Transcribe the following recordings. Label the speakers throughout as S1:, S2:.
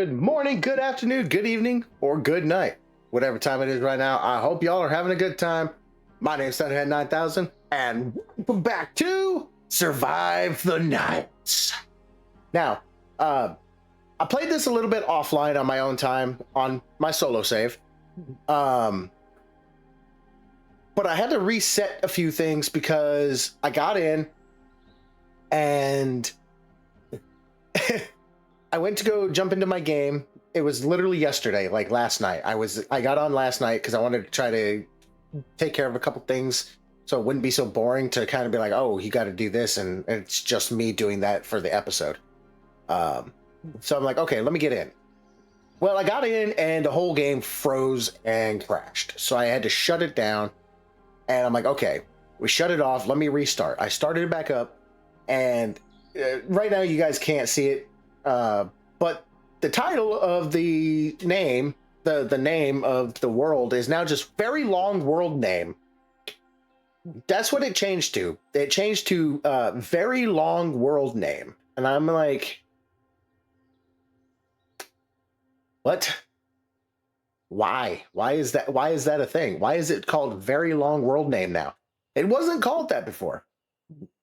S1: Good morning, good afternoon, good evening, or good night. Whatever time it is right now, I hope y'all are having a good time. My name's Sunhead9000, and welcome back to Survive the Nights. Now, I played this a little bit offline on my own time on my solo save. But I had to reset a few things because I got in and I went to go jump into my game. It was literally yesterday, like last night. I got on last night because I wanted to try to take care of a couple things so it wouldn't be so boring to kind of be like, oh, you got to do this, and it's just me doing that for the episode. So I'm like, okay, let me get in. Well, I got in and the whole game froze and crashed. So I had to shut it down. And I'm like, okay, we shut it off. Let me restart. I started it back up. And right now you guys can't see it. But the title of the name, the name of the world is now just Very Long World Name. That's what it changed to. It changed to Very Long World Name. And I'm like, what? Why? Why is that? Why is that a thing? Why is it called very long world name now? It wasn't called that before,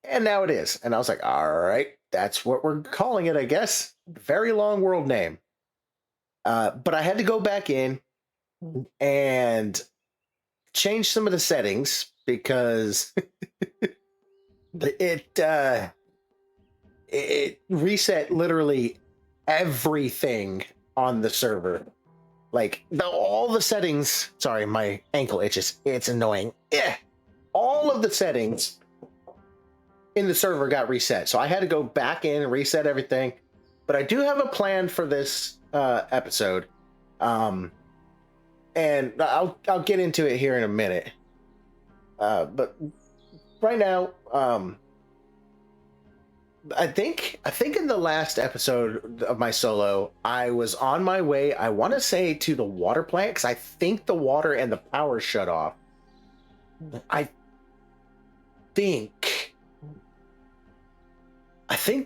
S1: and now it is. And I was like, all right, that's what we're calling it, I guess. Very long world name. But I had to go back in and change some of the settings because it it reset literally everything on the server. Like all the settings. Sorry, my ankle itches. It's annoying. All of the settings in the server got reset, so I had to go back in and reset everything. But I do have a plan for this episode, and I'll get into it here in a minute. But right now, I think in the last episode of my solo, I was on my way, I want to say, to the water plant, because I think the water and the power shut off. I think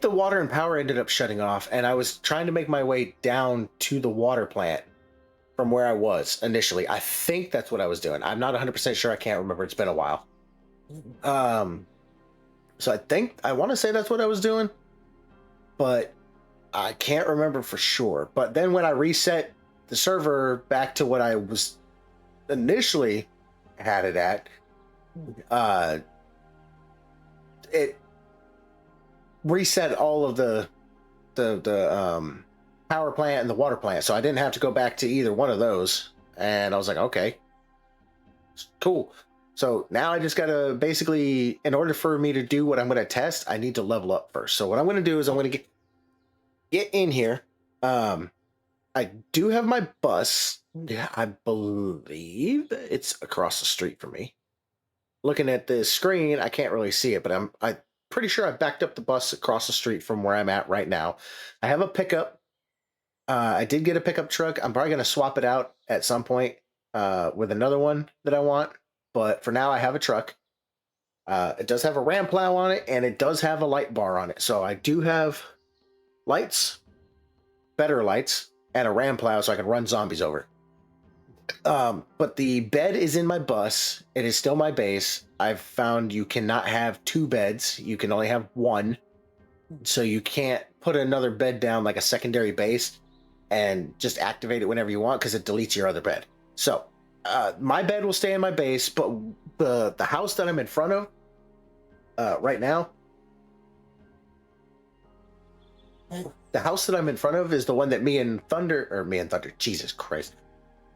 S1: the water and power ended up shutting off, and I was trying to make my way down to the water plant from where I was initially. I think that's what I was doing. I'm not 100% sure. I can't remember. It's been a while. So I want to say that's what I was doing, but I can't remember for sure. But then when I reset the server back to what I was initially had it at, it reset all of the power plant and the water plant, so I didn't have to go back to either one of those. And I was like, okay, cool. So now I just gotta basically, in order for me to do what I'm gonna test, I need to level up first. So what I'm gonna do is I'm gonna get in here. I do have my bus. Yeah, I believe it's across the street from me. Looking at the screen, I can't really see it, but I'm pretty sure I backed up the bus across the street from where I'm at right now. I have a pickup. I did get a pickup truck. I'm probably gonna swap it out at some point with another one that I want. But for now, I have a truck. It does have a ram plow on it, and it does have a light bar on it. So I do have lights, better lights, and a ram plow so I can run zombies over. But the bed is in my bus. It is still my base. I've found you cannot have two beds. You can only have one. So you can't put another bed down like a secondary base and just activate it whenever you want, because it deletes your other bed. So my bed will stay in my base, but the house that I'm in front of right now, the house that I'm in front of is the one that me and Thunder, Jesus Christ,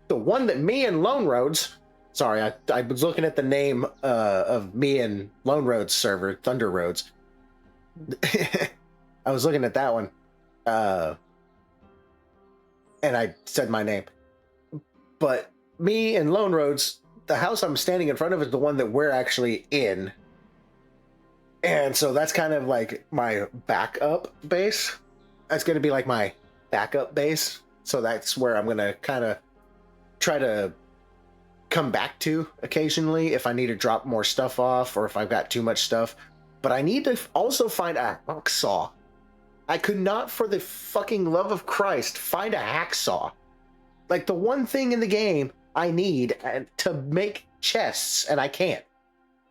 S1: the one that me and Lone Roads, sorry, I was looking at the name of me and Lone Roads server, Thunder Roads. I was looking at that one, and I said my name, but me and Lone Roads, the house I'm standing in front of is the one that we're actually in. And so that's kind of like my backup base. That's going to be like my backup base. So that's where I'm going to kind of try to come back to occasionally if I need to drop more stuff off or if I've got too much stuff. But I need to also find a hacksaw. I could not, for the fucking love of Christ, find a hacksaw. Like the one thing in the game I need to make chests, and I can't.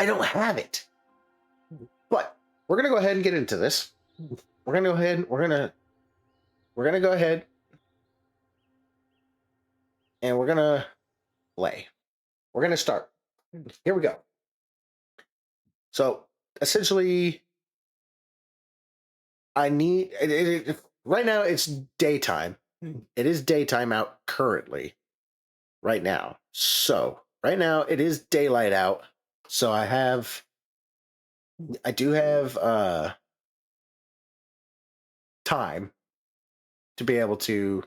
S1: I don't have it. But we're gonna go ahead and get into this. We're gonna go ahead. We're gonna go ahead, and we're gonna play. We're gonna start. Here we go. So essentially, I need right now. It's daytime. It is daytime out currently. Right now. So right now it is daylight out. So I do have time to be able to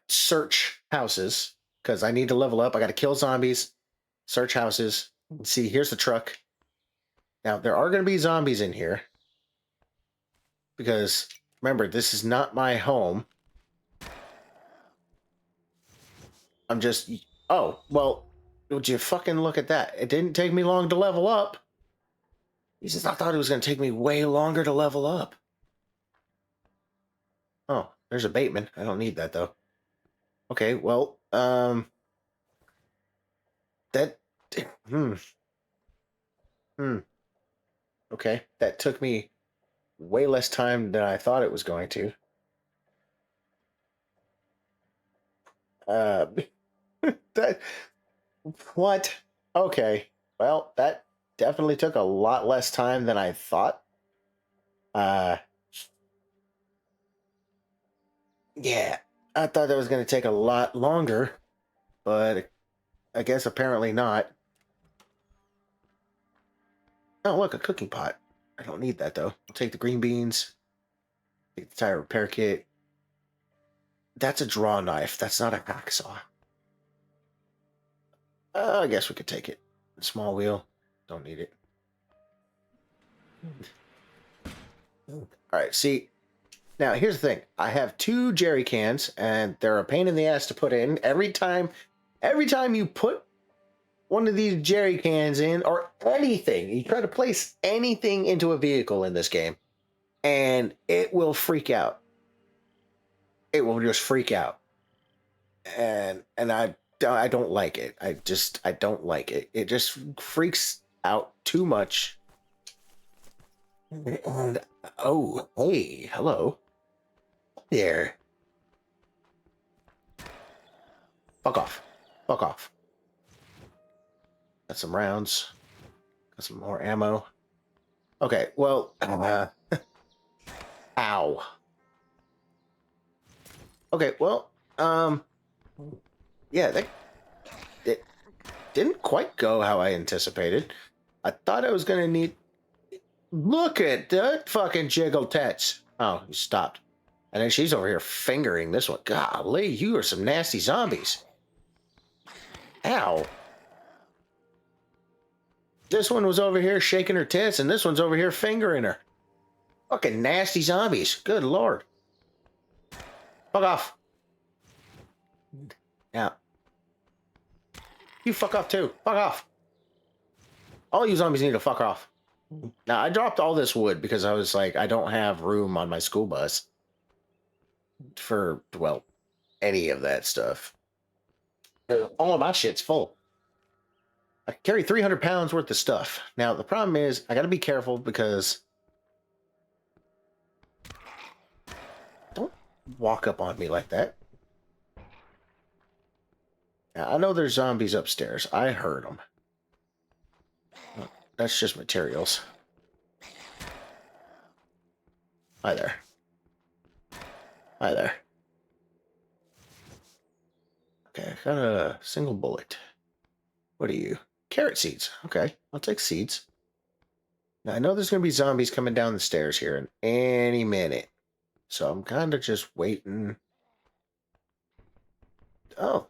S1: search houses, because I need to level up. I got to kill zombies, search houses. See, here's the truck. Now there are going to be zombies in here because remember, this is not my home. I'm just... Oh, well, would you fucking look at that? It didn't take me long to level up. Jesus, I thought it was going to take me way longer to level up. Oh, there's a Bateman. I don't need that, though. Okay, well, That. Hmm. Hmm. Okay. That took me way less time than I thought it was going to. Uh, that. What? Okay. Well, that definitely took a lot less time than I thought. Uh, yeah. I thought that was going to take a lot longer, but I guess apparently not. Oh, look, a cooking pot. I don't need that though. I'll take the green beans, take the tire repair kit. That's a draw knife. That's not a hacksaw. I guess we could take it. Small wheel. Don't need it. All right. See, now here's the thing. I have two jerry cans, and they're a pain in the ass to put in. Every time you put one of these jerry cans in, or anything, you try to place anything into a vehicle in this game, and it will freak out. It will just freak out, and I don't like it. I don't like it. It just freaks out too much. And oh, hey, hello there. Fuck off. Fuck off. Got some rounds. Got some more ammo. Okay, well, ow. Okay, well, yeah, that it didn't quite go how I anticipated. I thought I was gonna need. Look at that fucking jiggle tets. Oh, he stopped. And then she's over here fingering this one. Golly, you are some nasty zombies. Ow. This one was over here shaking her tits, and this one's over here fingering her. Fucking nasty zombies. Good lord. Fuck off. Now, you fuck off too. Fuck off. All you zombies need to fuck off. Now, I dropped all this wood because I was like, I don't have room on my school bus for, well, any of that stuff. All of my shit's full. I carry 300 pounds worth of stuff. Now, the problem is, I gotta be careful because. Don't walk up on me like that. Now, I know there's zombies upstairs. I heard them. That's just materials. Hi there. Hi there. Okay, I got a single bullet. What are you? Carrot seeds. Okay, I'll take seeds. Now, I know there's going to be zombies coming down the stairs here in any minute. So I'm kind of just waiting. Oh.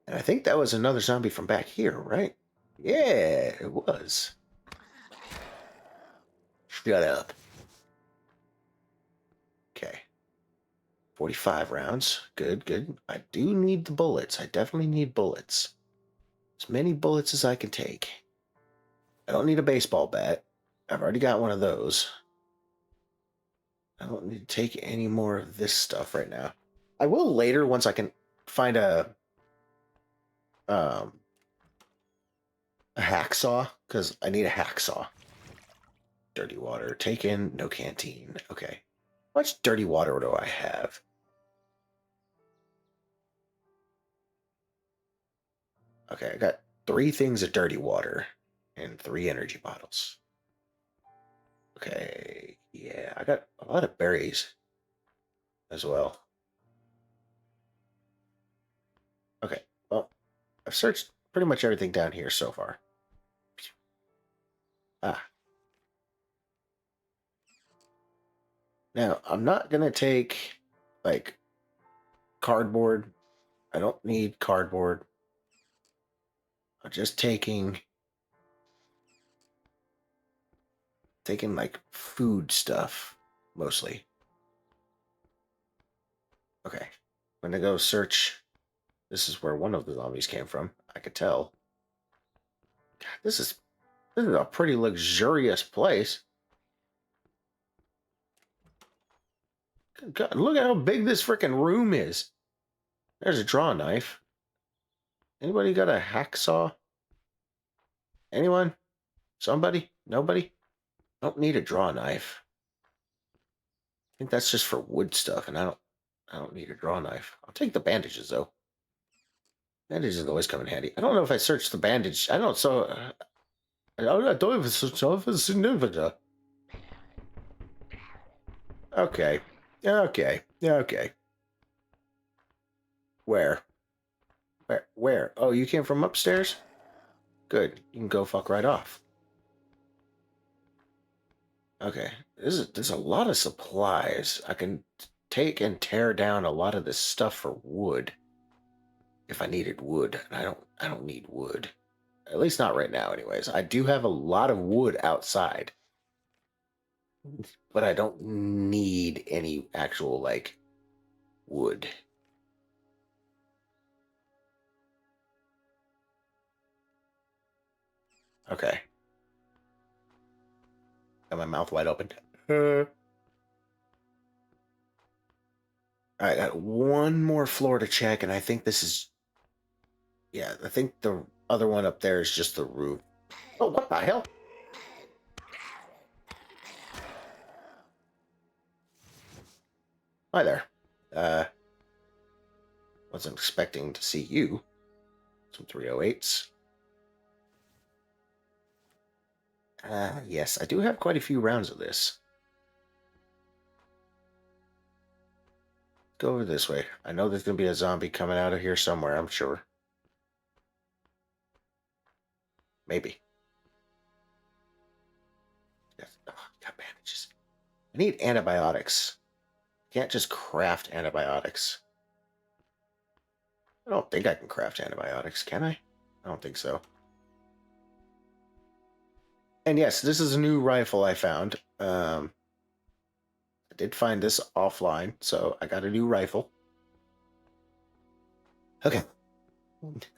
S1: And I think that was another zombie from back here, right? Yeah, it was. Shut up. Okay. 45 rounds. Good, good. I do need the bullets. I definitely need bullets. As many bullets as I can take. I don't need a baseball bat. I've already got one of those. I don't need to take any more of this stuff right now. I will later once I can find um a hacksaw, because I need a hacksaw. Dirty water taken, no canteen. Okay. How much dirty water do I have? Okay, I got 3 things of dirty water and 3 energy bottles. Okay, yeah, I got a lot of berries as well. Okay, well, I've searched pretty much everything down here so far. Ah. Now, I'm not going to take, like, cardboard. I don't need cardboard. I'm just taking like food stuff mostly. Okay. I'm gonna go search. This is where one of the zombies came from. I could tell. God, this is a pretty luxurious place. God, look at how big this freaking room is. There's a draw knife. Anybody got a hacksaw? Anyone? Somebody? Nobody? Don't need a draw knife. I think that's just for wood stuff, and I don't need a draw knife. I'll take the bandages though. Bandages always come in handy. I don't know if I searched the bandage. I don't so. I don't know if it's significant. Okay. Okay. Okay. Where? Where? Oh, you came from upstairs? Good. You can go fuck right off. Okay. There's a lot of supplies. I can take and tear down a lot of this stuff for wood. If I needed wood. And I don't need wood. At least not right now, anyways. I do have a lot of wood outside. But I don't need any actual, like, wood. Okay. Got my mouth wide open. I got one more floor to check, and I think this is... Yeah, I think the other one up there is just the roof. Oh, what the hell? Hi there. Wasn't expecting to see you. Some 308s. Yes, I do have quite a few rounds of this. Go over this way. I know there's going to be a zombie coming out of here somewhere, I'm sure. Maybe. Yes. Oh, got bandages. I need antibiotics. Can't just craft antibiotics. I don't think I can craft antibiotics, can I? I don't think so. And yes, this is a new rifle I found. I did find this offline, so I got a new rifle. Okay.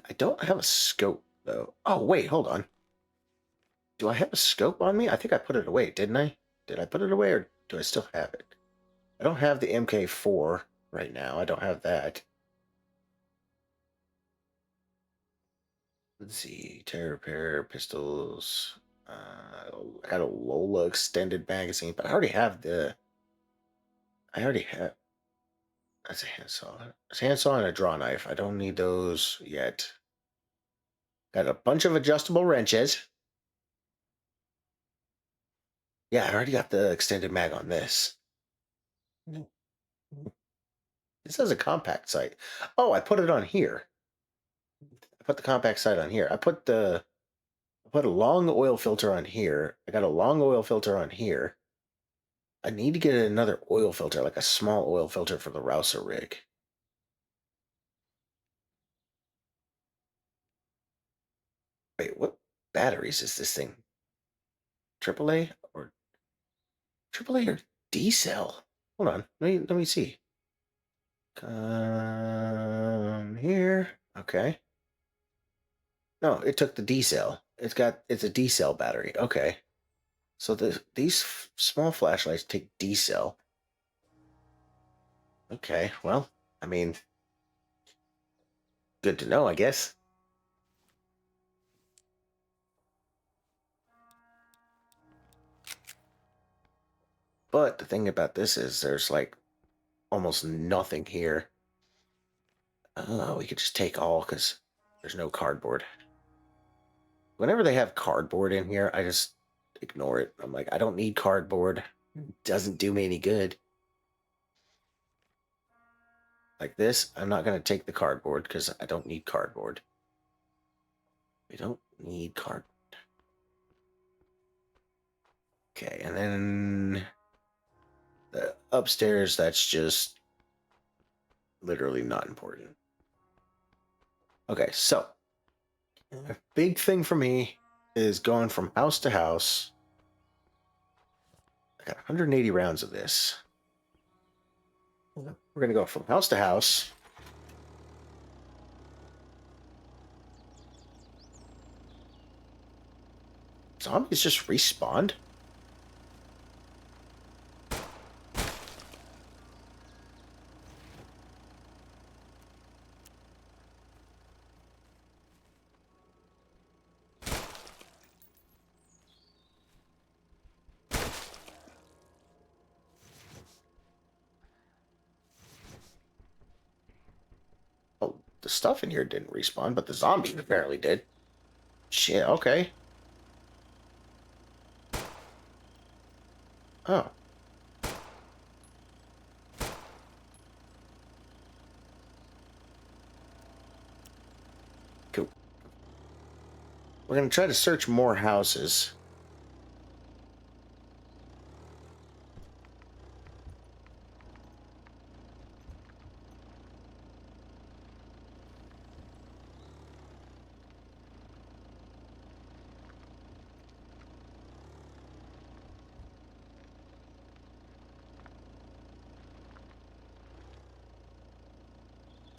S1: I don't have a scope, though. Oh, wait, hold on. Do I have a scope on me? I think I put it away, didn't I? Did I put it away, or do I still have it? I don't have the MK4 right now. I don't have that. Let's see. Terror pair, pistols. I got a Lola extended magazine, but I already have the... I already have... That's a handsaw. It's a handsaw and a draw knife. I don't need those yet. Got a bunch of adjustable wrenches. Yeah, I already got the extended mag on this. This has a compact sight. Oh, I put it on here. I put the compact sight on here. I put a long oil filter on here. I got a long oil filter on here. I need to get another oil filter, like a small oil filter for the Rouser rig. Wait, what batteries is this thing? AAA or D cell? Hold on, let me see. Come here. Okay. No, it took the D cell. It's a D cell battery. Okay. So these small flashlights take D cell. Okay, well, I mean, good to know, I guess. But the thing about this is there's like almost nothing here. We could just take all because there's no cardboard. Whenever they have cardboard in here, I just ignore it. I'm like, I don't need cardboard. It doesn't do me any good. Like this, I'm not going to take the cardboard because I don't need cardboard. We don't need cardboard. Okay, and then the upstairs, that's just literally not important. Okay, so a big thing for me is going from house to house. I got 180 rounds of this. We're going to go from house to house. Zombies just respawned? the stuff in here didn't respawn, but the zombies apparently did. Shit, okay. Oh. Cool. We're going to try to search more houses.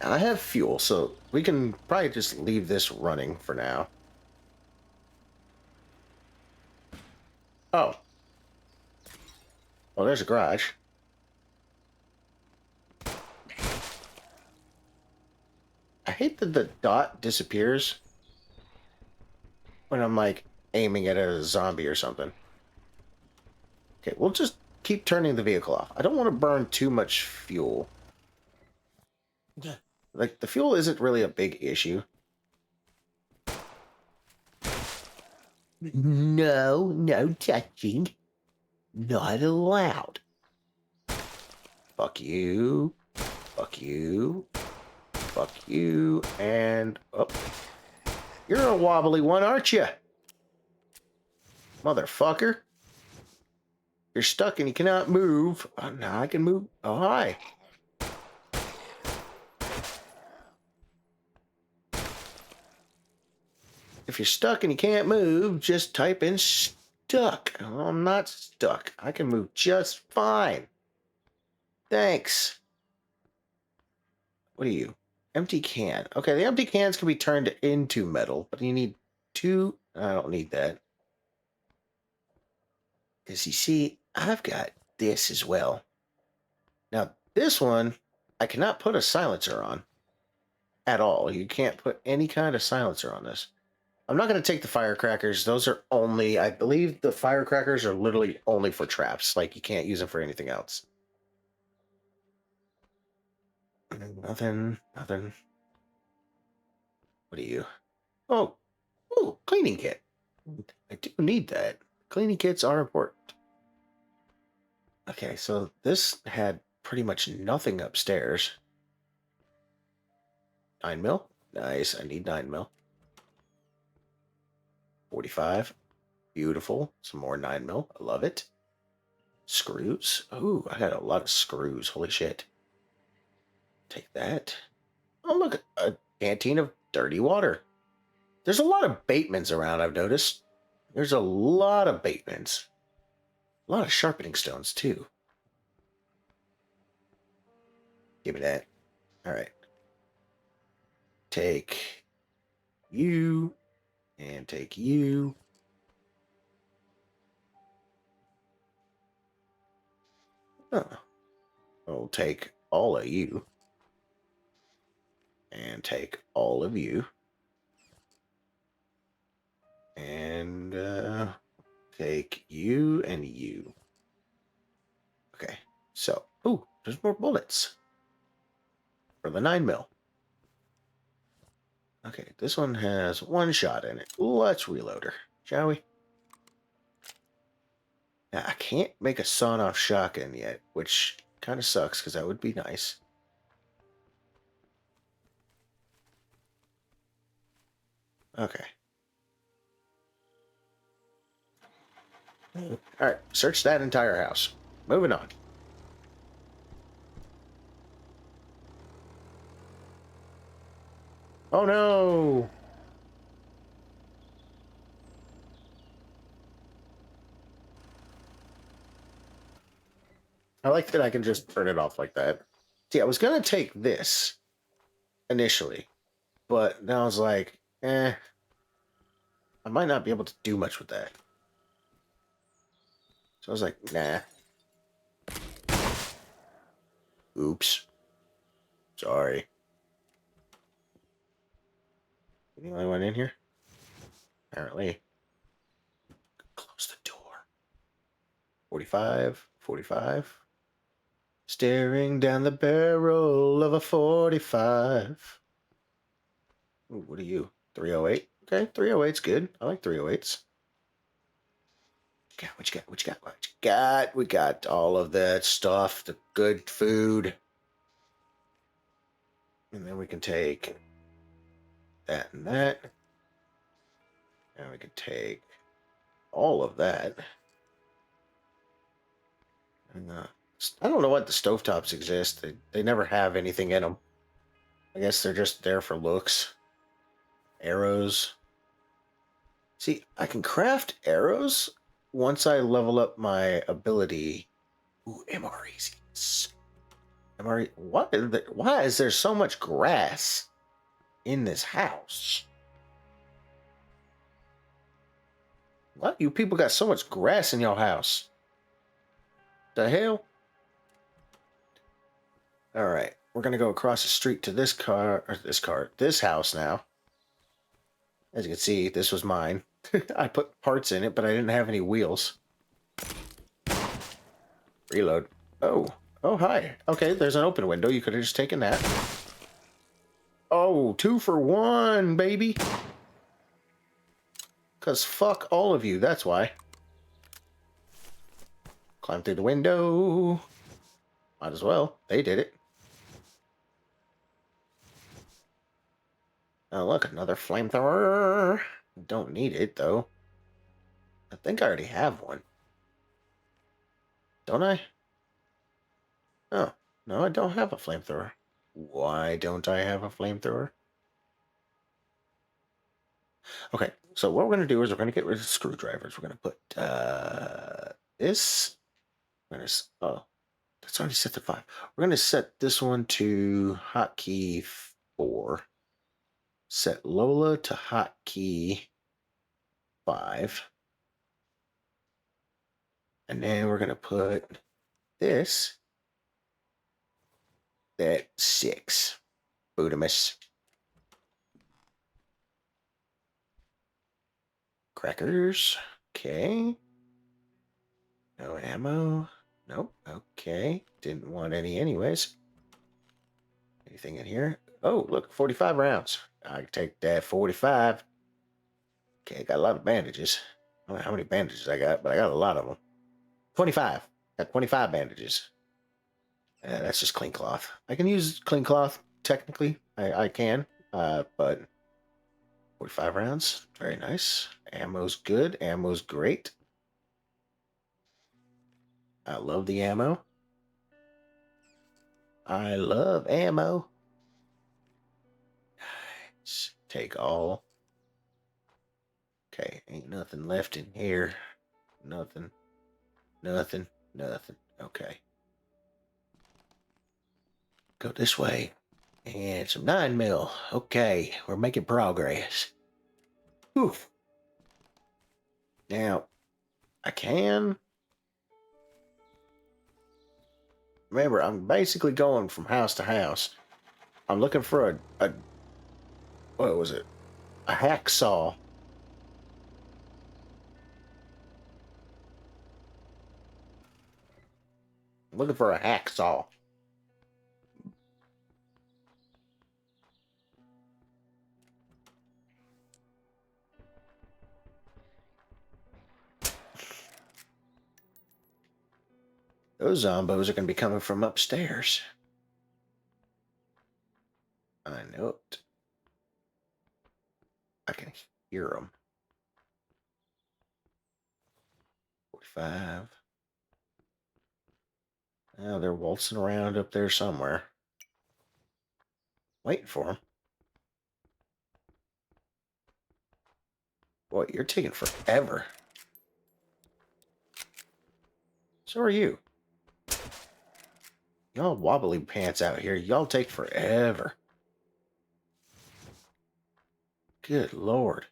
S1: I have fuel, so we can probably just leave this running for now. Oh. Oh, there's a garage. I hate that the dot disappears when I'm, like, aiming at a zombie or something. Okay, we'll just keep turning the vehicle off. I don't want to burn too much fuel. Like, the fuel isn't really a big issue. No touching. Not allowed. Fuck you. Fuck you. Fuck you. And... oh. You're a wobbly one, aren't you? Motherfucker. You're stuck and you cannot move. Oh, now I can move. Oh, hi. If you're stuck and you can't move, just type in stuck. Oh, I'm not stuck. I can move just fine. Thanks. What are you? Empty can. Okay, the empty cans can be turned into metal, but you need two. I don't need that. Because you see, I've got this as well. Now, this one, I cannot put a silencer on at all. You can't put any kind of silencer on this. I'm not going to take the firecrackers. Those are only, I believe the firecrackers are literally only for traps. Like, you can't use them for anything else. Nothing. What are you? Oh, cleaning kit. I do need that. Cleaning kits are important. Okay, so this had pretty much nothing upstairs. 9 mil? Nice, I need 9 mil. 45. Beautiful. Some more 9 mil. I love it. Screws. Ooh, I got a lot of screws. Holy shit. Take that. Oh, look, a canteen of dirty water. There's a lot of Batemans around, I've noticed. There's a lot of Batemans. A lot of sharpening stones, too. Give me that. All right. Take you. And take you. Oh. I'll take all of you. And take all of you. And take you and you. Okay, so, ooh, there's more bullets for the 9 mil. Okay, this one has 1 shot in it. Let's reload her, shall we? Now, I can't make a sawn-off shotgun yet, which kind of sucks because that would be nice. Okay. All right, search that entire house. Moving on. Oh no! I like that I can just turn it off like that. See, I was gonna take this initially, but then I was like, I might not be able to do much with that. So I was like, nah. Oops. Sorry. The only one in here? Apparently. Close the door. 45. 45. Staring down the barrel of a 45. Ooh, what are you? 308. Okay, 308's good. I like 308s. What you got? What you got? What you got? We got all of that stuff, the good food. And then we can take that and that. And we can take all of that. And, I don't know what the stovetops exist. They never have anything in them. I guess they're just there for looks. Arrows. See, I can craft arrows once I level up my ability. Ooh, MREs. MRE. Why is there so much grass in this house? Why you people got so much grass in your house? The hell? All right, we're gonna go across the street to this house now. As you can see, this was mine. I put parts in it, but I didn't have any wheels. Reload. Oh, hi. Okay, there's an open window. You could have just taken that. Oh, 2 for 1, baby. Because fuck all of you, that's why. Climb through the window. Might as well. They did it. Oh, look, another flamethrower. Don't need it, though. I think I already have one. Don't I? Oh, no, I don't have a flamethrower. Why don't I have a flamethrower? Okay, so what we're going to do is we're going to get rid of the screwdrivers. We're going to put this. Oh, that's already set to 5. We're going to set this one to hotkey 4. Set Lola to hotkey 5. And then we're going to put this at 6. Bootamus. Crackers. Okay. No ammo. Nope. Okay. Didn't want any anyways. Anything in here? Oh, look, 45 rounds. I can take that 45. Okay, got a lot of bandages. I don't know how many bandages I got, but I got a lot of them. 25. Got 25 bandages. That's just clean cloth. I can use clean cloth, technically. I can. But 45 rounds. Very nice. Ammo's good. Ammo's great. I love the ammo. I love ammo. Nice. Take all. Okay, ain't nothing left in here. Nothing. Nothing. Nothing. Okay. Go this way. And some 9mm. Okay, we're making progress. Oof. Now, I can. Remember, I'm basically going from house to house. I'm looking for a what was it? A hacksaw. I'm looking for a hacksaw. Those zombos are going to be coming from upstairs. I know it. I can hear them. 45. Oh, they're waltzing around up there somewhere. Waiting for them. Boy, you're taking forever. So are you. Y'all wobbly pants out here. Y'all take forever. Good Lord.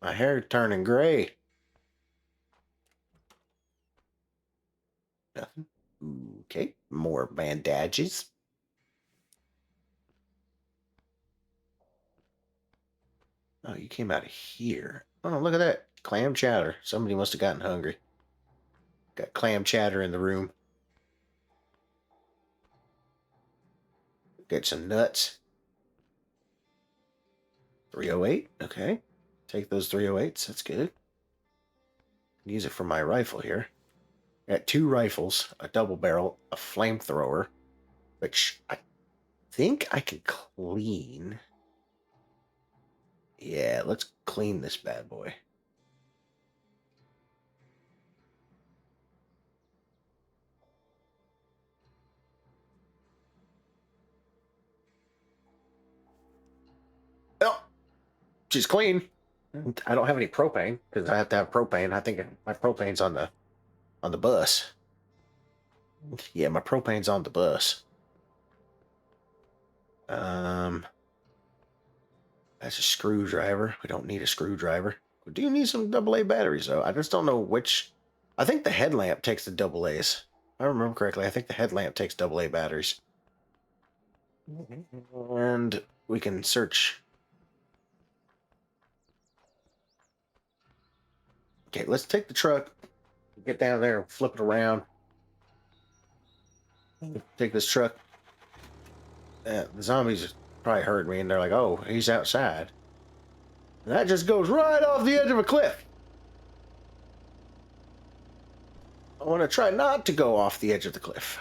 S1: My hair turning gray. Nothing. Okay, more bandages. Oh, you came out of here. Oh, look at that. Clam chowder. Somebody must have gotten hungry. Got clam chowder in the room. Get some nuts. 308. Okay. Take those 308s. That's good. Use it for my rifle here. I got 2 rifles, a double barrel, a flamethrower, which I think I can clean. Yeah, let's clean this bad boy. Oh, she's clean. I don't have any propane because I have to have propane. I think my propane's on the bus. Yeah, my propane's on the bus. That's a screwdriver. We don't need a screwdriver. We do need some AA batteries though. I just don't know which. I think the headlamp takes the AA's. If I remember correctly, I think the headlamp takes AA batteries. And we can search. Okay, let's take the truck, get down there, and flip it around. Take this truck. The zombies probably heard me, and they're like, "Oh, he's outside." And that just goes right off the edge of a cliff. I want to try not to go off the edge of the cliff.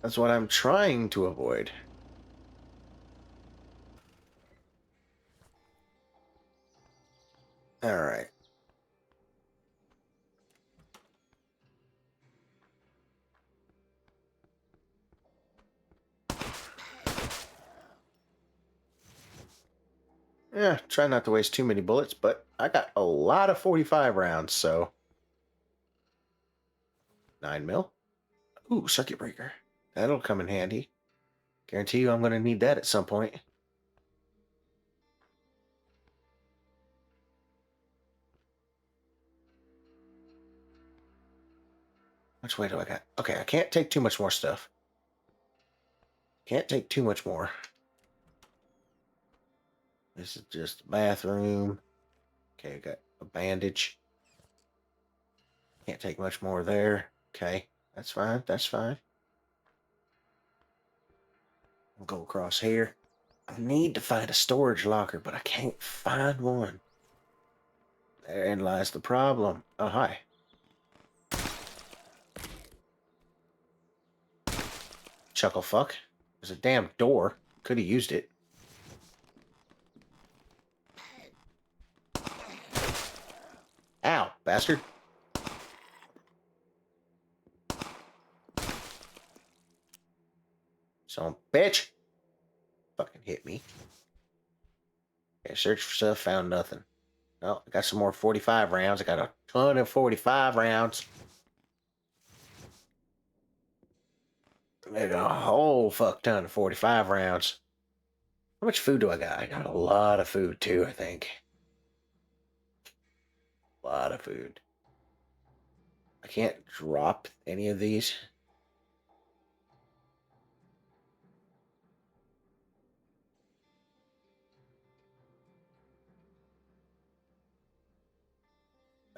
S1: That's what I'm trying to avoid. All right. Yeah, try not to waste too many bullets, but I got a lot of 45 rounds, so 9 mil. Ooh, circuit breaker. That'll come in handy. Guarantee you I'm going to need that at some point. Which way do I got? Okay, I can't take too much more stuff. Can't take too much more. This is just a bathroom. Okay, I got a bandage. Can't take much more there. Okay, that's fine. That's fine. I'll go across here. I need to find a storage locker, but I can't find one. Therein lies the problem. Oh, hi. Chuckle fuck. There's a damn door. Could have used it. Ow, bastard. Some bitch. Fucking hit me. Okay, search for stuff, found nothing. Oh, I got some more 45 rounds. I got a ton of 45 rounds. I got a whole fuck ton of 45 rounds. How much food do I got? I got a lot of food too, I think. A lot of food. I can't drop any of these.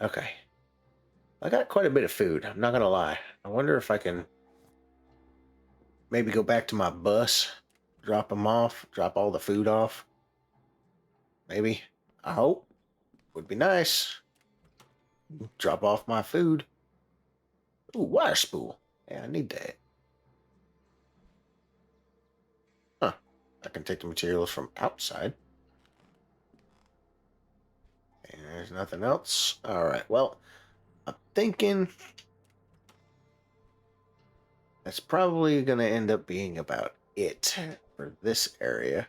S1: Okay. I got quite a bit of food. I'm not going to lie. I wonder if I can maybe go back to my bus, drop them off, drop all the food off. Maybe. I hope. Would be nice. Drop off my food. Ooh, water spool. Yeah, I need that. Huh. I can take the materials from outside. And there's nothing else. All right. Well, I'm thinking that's probably going to end up being about it for this area,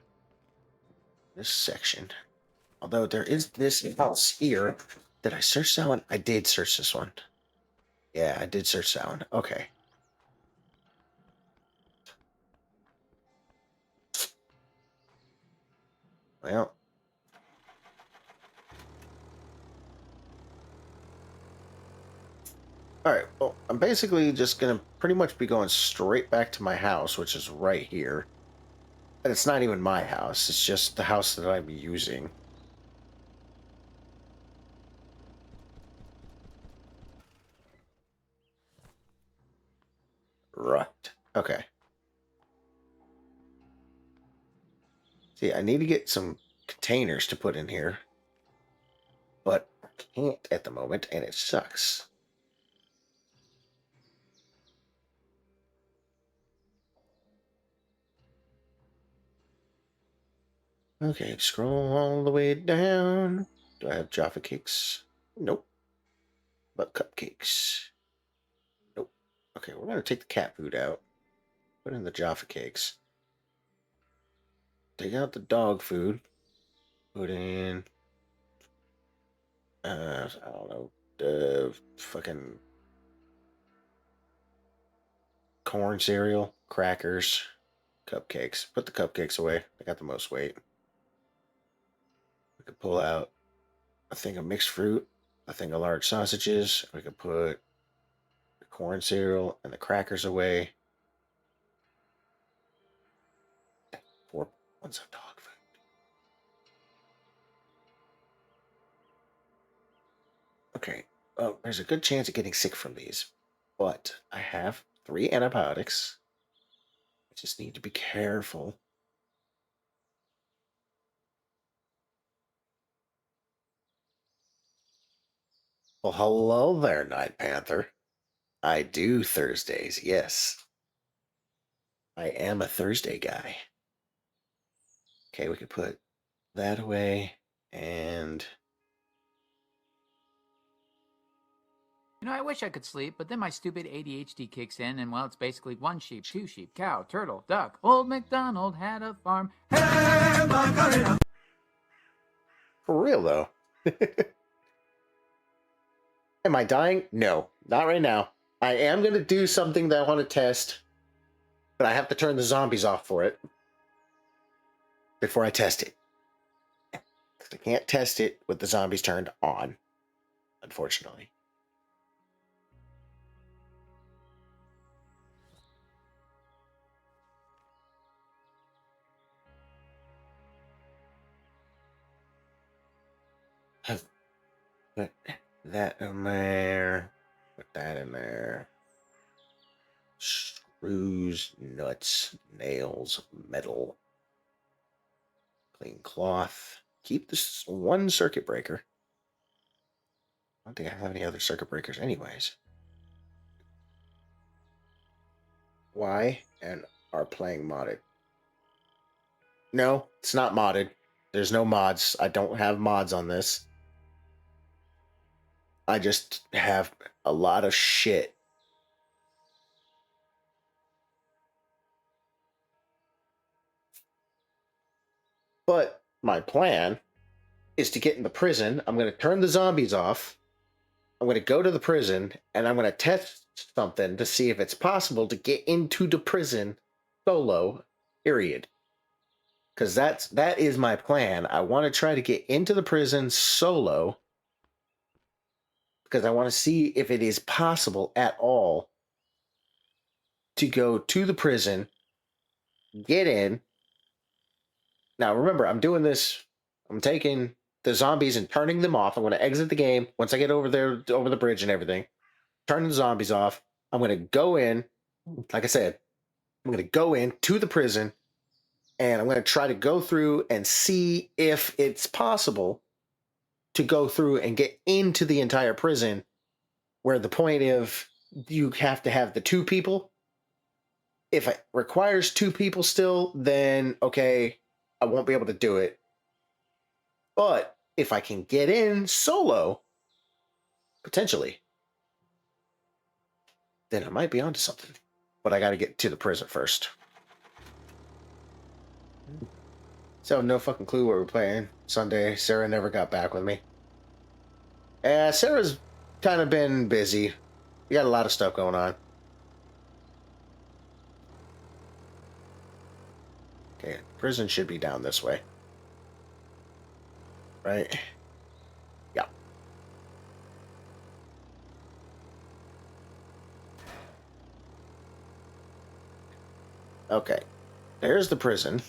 S1: this section. Although there is this house here. Did I search that one? I did search this one. Yeah, I did search that one. Okay. Well. Alright, well, I'm basically just going to pretty much be going straight back to my house, which is right here. And it's not even my house, it's just the house that I'm using. Right. Okay. See, I need to get some containers to put in here, but I can't at the moment, and it sucks. Okay, scroll all the way down. Do I have Jaffa cakes? Nope. But cupcakes? Nope. Okay, we're going to take the cat food out. Put in the Jaffa cakes. Take out the dog food. Put in... I don't know. The fucking... corn cereal, crackers, cupcakes. Put the cupcakes away. They got the most weight. We could pull out a thing of mixed fruit, a thing of large sausages. We could put the corn cereal and the crackers away. 4 ones of dog food. Okay. Well, there's a good chance of getting sick from these, but I have 3 antibiotics. I just need to be careful. Well, hello there, Night Panther. I do Thursdays, yes. I am a Thursday guy. Okay, we could put that away, and...
S2: You know, I wish I could sleep, but then my stupid ADHD kicks in, and well, it's basically 1 sheep, 2 sheep, cow, turtle, duck. Old MacDonald had a farm.
S1: For real, though. Am I dying? No, not right now. I am going to do something that I want to test, but I have to turn the zombies off for it before I test it. I can't test it with the zombies turned on, unfortunately. Put that in there. Put that in there. Screws, nuts, nails, metal. Clean cloth. Keep this 1 circuit breaker. I don't think I have any other circuit breakers anyways. Why and are playing modded? No, it's not modded. There's no mods. I don't have mods on this. I just have a lot of shit. But my plan is to get in the prison. I'm going to turn the zombies off. I'm going to go to the prison, and I'm going to test something to see if it's possible to get into the prison solo, period. Because that is my plan. I want to try to get into the prison solo, because I want to see if it is possible at all to go to the prison, get in. Now, remember, I'm doing this. I'm taking the zombies and turning them off. I'm going to exit the game once I get over there, over the bridge and everything. Turn the zombies off. I'm going to go in. Like I said, I'm going to go in to the prison, and I'm going to try to go through and see if it's possible to go through and get into the entire prison, where the point of you have to have the 2 people. If it requires 2 people still, then okay, I won't be able to do it. But if I can get in solo, potentially, then I might be onto something. But I got to get to the prison first. So no fucking clue what we're playing Sunday. Sarah never got back with me. Sarah's kind of been busy. We got a lot of stuff going on. Okay, prison should be down this way. Right? Yeah. Okay. There's the prison.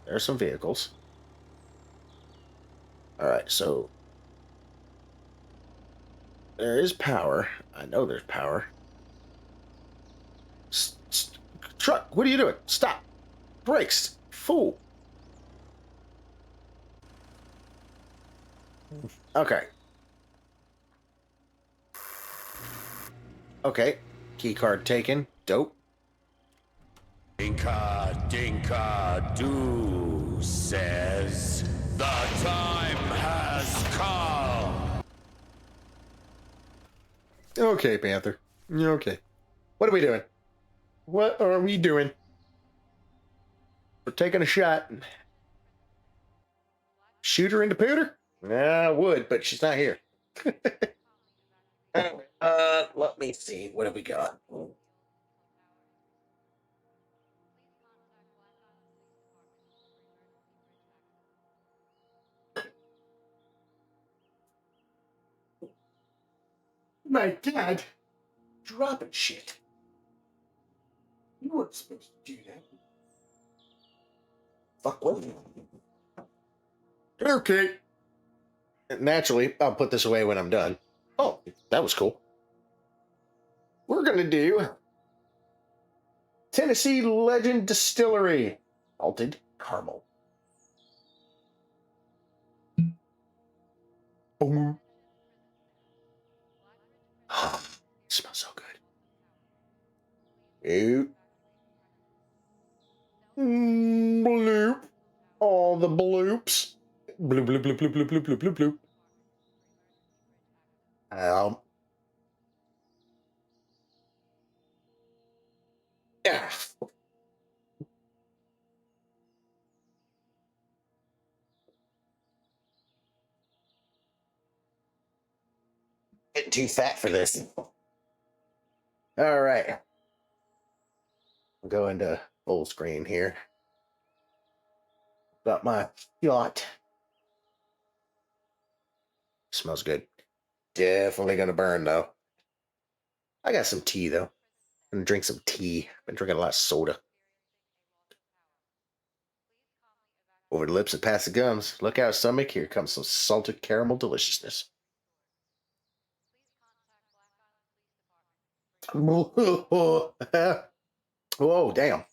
S1: There's some vehicles. Alright, so there is power. I know there's power. Truck, what are you doing? Stop. Brakes. Fool. Okay. Okay. Key card taken. Dope.
S3: Dinka Dinka Doo says the time has come.
S1: Okay, Panther. Okay. What are we doing? What are we doing? We're taking a shot. Shoot her into Pooter? Yeah, I would, but she's not here. Let me see. What have we got? My God. Dropping shit. You weren't supposed to do that. Fuck with you. Okay. Naturally, I'll put this away when I'm done. Oh, that was cool. We're going to do Tennessee Legend Distillery Malted Caramel. Boom. Oh, smells so good. Ew. Bloop. All the bloops. Bloop, bloop, bloop, bloop, bloop, bloop, bloop, bloop, bloop. Yeah. Getting too fat for this. All right. I'll go into full screen here. Got my yacht. Smells good. Definitely gonna burn though. I got some tea though. I'm gonna drink some tea. Been drinking a lot of soda. Over the lips and past the gums. Look out, stomach. Here comes some salted caramel deliciousness. Whoa, damn.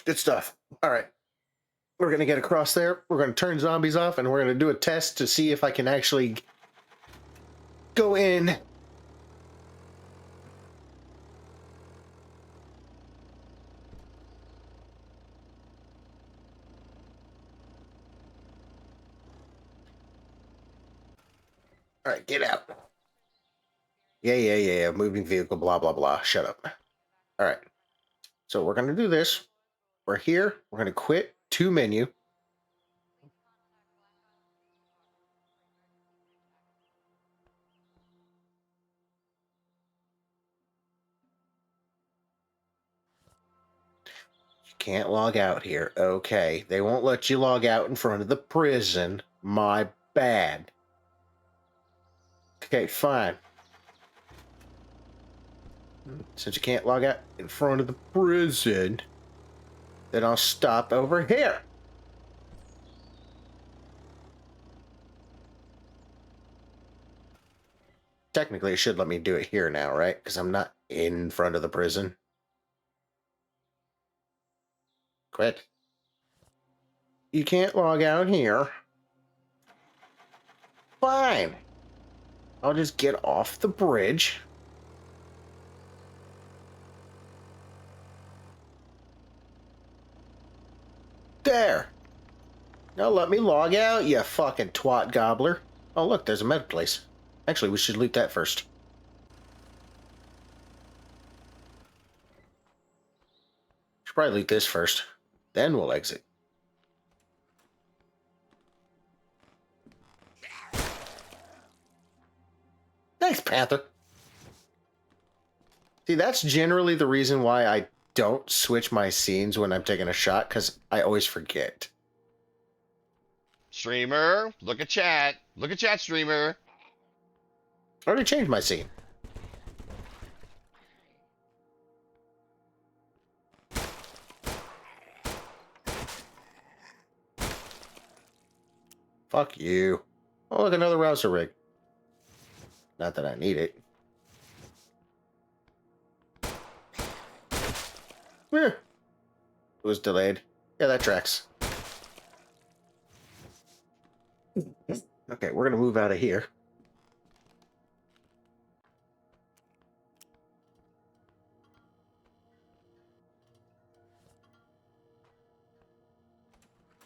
S1: Good stuff. All right. We're going to get across there. We're going to turn zombies off, and we're going to do a test to see if I can actually go in. All right, get out. Yeah. Moving vehicle, blah, blah, blah. Shut up. All right. So we're going to do this. We're here. We're going to quit to menu. Can't log out here. Okay. They won't let you log out in front of the prison. My bad. Okay, fine. Since you can't log out in front of the prison, then I'll stop over here. Technically, it should let me do it here now, right? Because I'm not in front of the prison. Quit. You can't log out here. Fine. I'll just get off the bridge. There. Now let me log out, you fucking twat gobbler. Oh, look, there's a med place. Actually, we should loot that first. Should probably loot this first. Then we'll exit. Thanks, Panther. See, that's generally the reason why I don't switch my scenes when I'm taking a shot, because I always forget.
S4: Streamer, look at chat. Look at chat, streamer.
S1: I already changed my scene. Fuck you. Oh, look, another rouser rig. Not that I need it. Eh, it was delayed. Yeah, that tracks. Okay, we're gonna move out of here.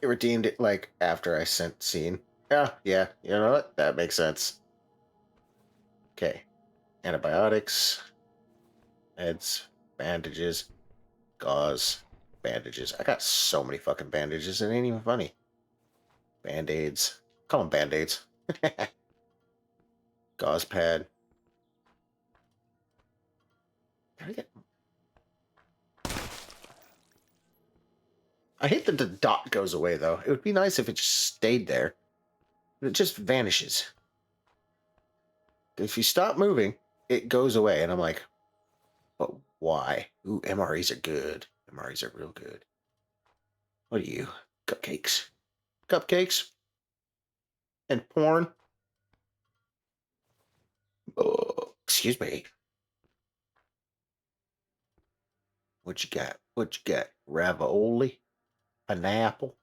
S1: It redeemed it like after I sent scene. Yeah, you know what? That makes sense. Okay. Antibiotics, meds, bandages, gauze, bandages. I got so many fucking bandages, it ain't even funny. Band-aids. Call them band-aids. Gauze pad. Can I get... I hate that the dot goes away, though. It would be nice if it just stayed there. It just vanishes. If you stop moving, it goes away, and I'm like, but why? Ooh, MREs are good. MREs are real good. What are you? Cupcakes. Cupcakes? And porn? Oh, excuse me. What you got? What you got? Ravioli? Pineapple?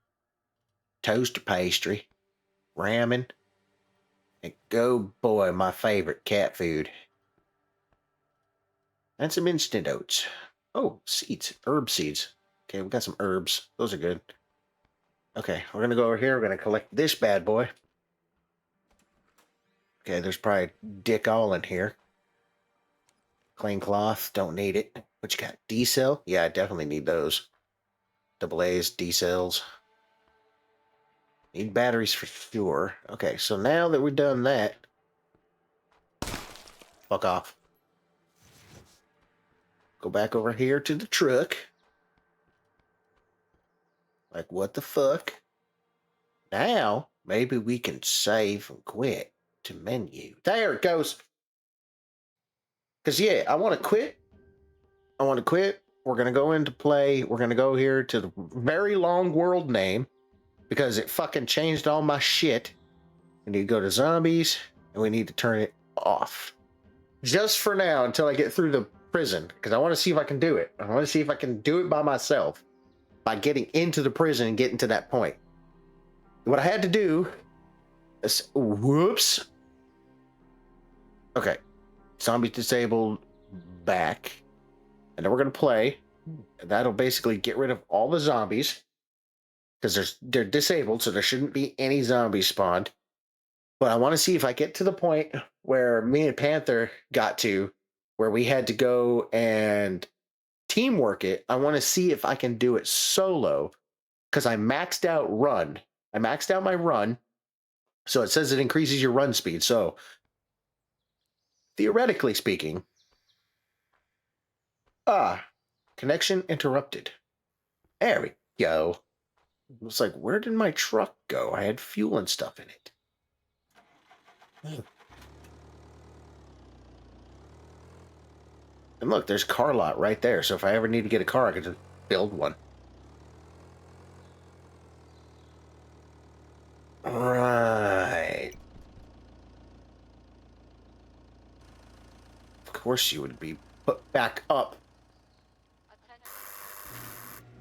S1: Toaster pastry? Ramen? And go boy, my favorite cat food. And some instant oats. Oh, seeds. Herb seeds. Okay, we got some herbs. Those are good. Okay, we're gonna go over here. We're gonna collect this bad boy. Okay, there's probably dick all in here. Clean cloth, don't need it. What you got? D-cell? Yeah, I definitely need those. Double A's, D-cells. Need batteries for sure. Okay, so now that we've done that, fuck off. Go back over here to the truck. Like, what the fuck? Now, maybe we can save and quit to menu. There it goes. Because, yeah, I want to quit. I want to quit. We're going to go into play. We're going to go here to the very long world name because it fucking changed all my shit. We need to go to zombies and we need to turn it off. Just for now until I get through the prison because I want to see if I can do it. I want to see if I can do it by myself by getting into the prison and getting to that point. What I had to do is, whoops. Okay. Zombies disabled, back. And then we're going to play. That'll basically get rid of all the zombies. Because they're disabled, so there shouldn't be any zombies spawned. But I want to see if I get to the point where me and Panther got to, where we had to go and teamwork it. I want to see if I can do it solo. Because I maxed out run. I maxed out my run. So it says it increases your run speed. So theoretically speaking, connection interrupted. There we go. It was like, where did my truck go? I had fuel and stuff in it. And look, there's a car lot right there. So if I ever need to get a car, I can just build one. Right. Of course you would be put back up.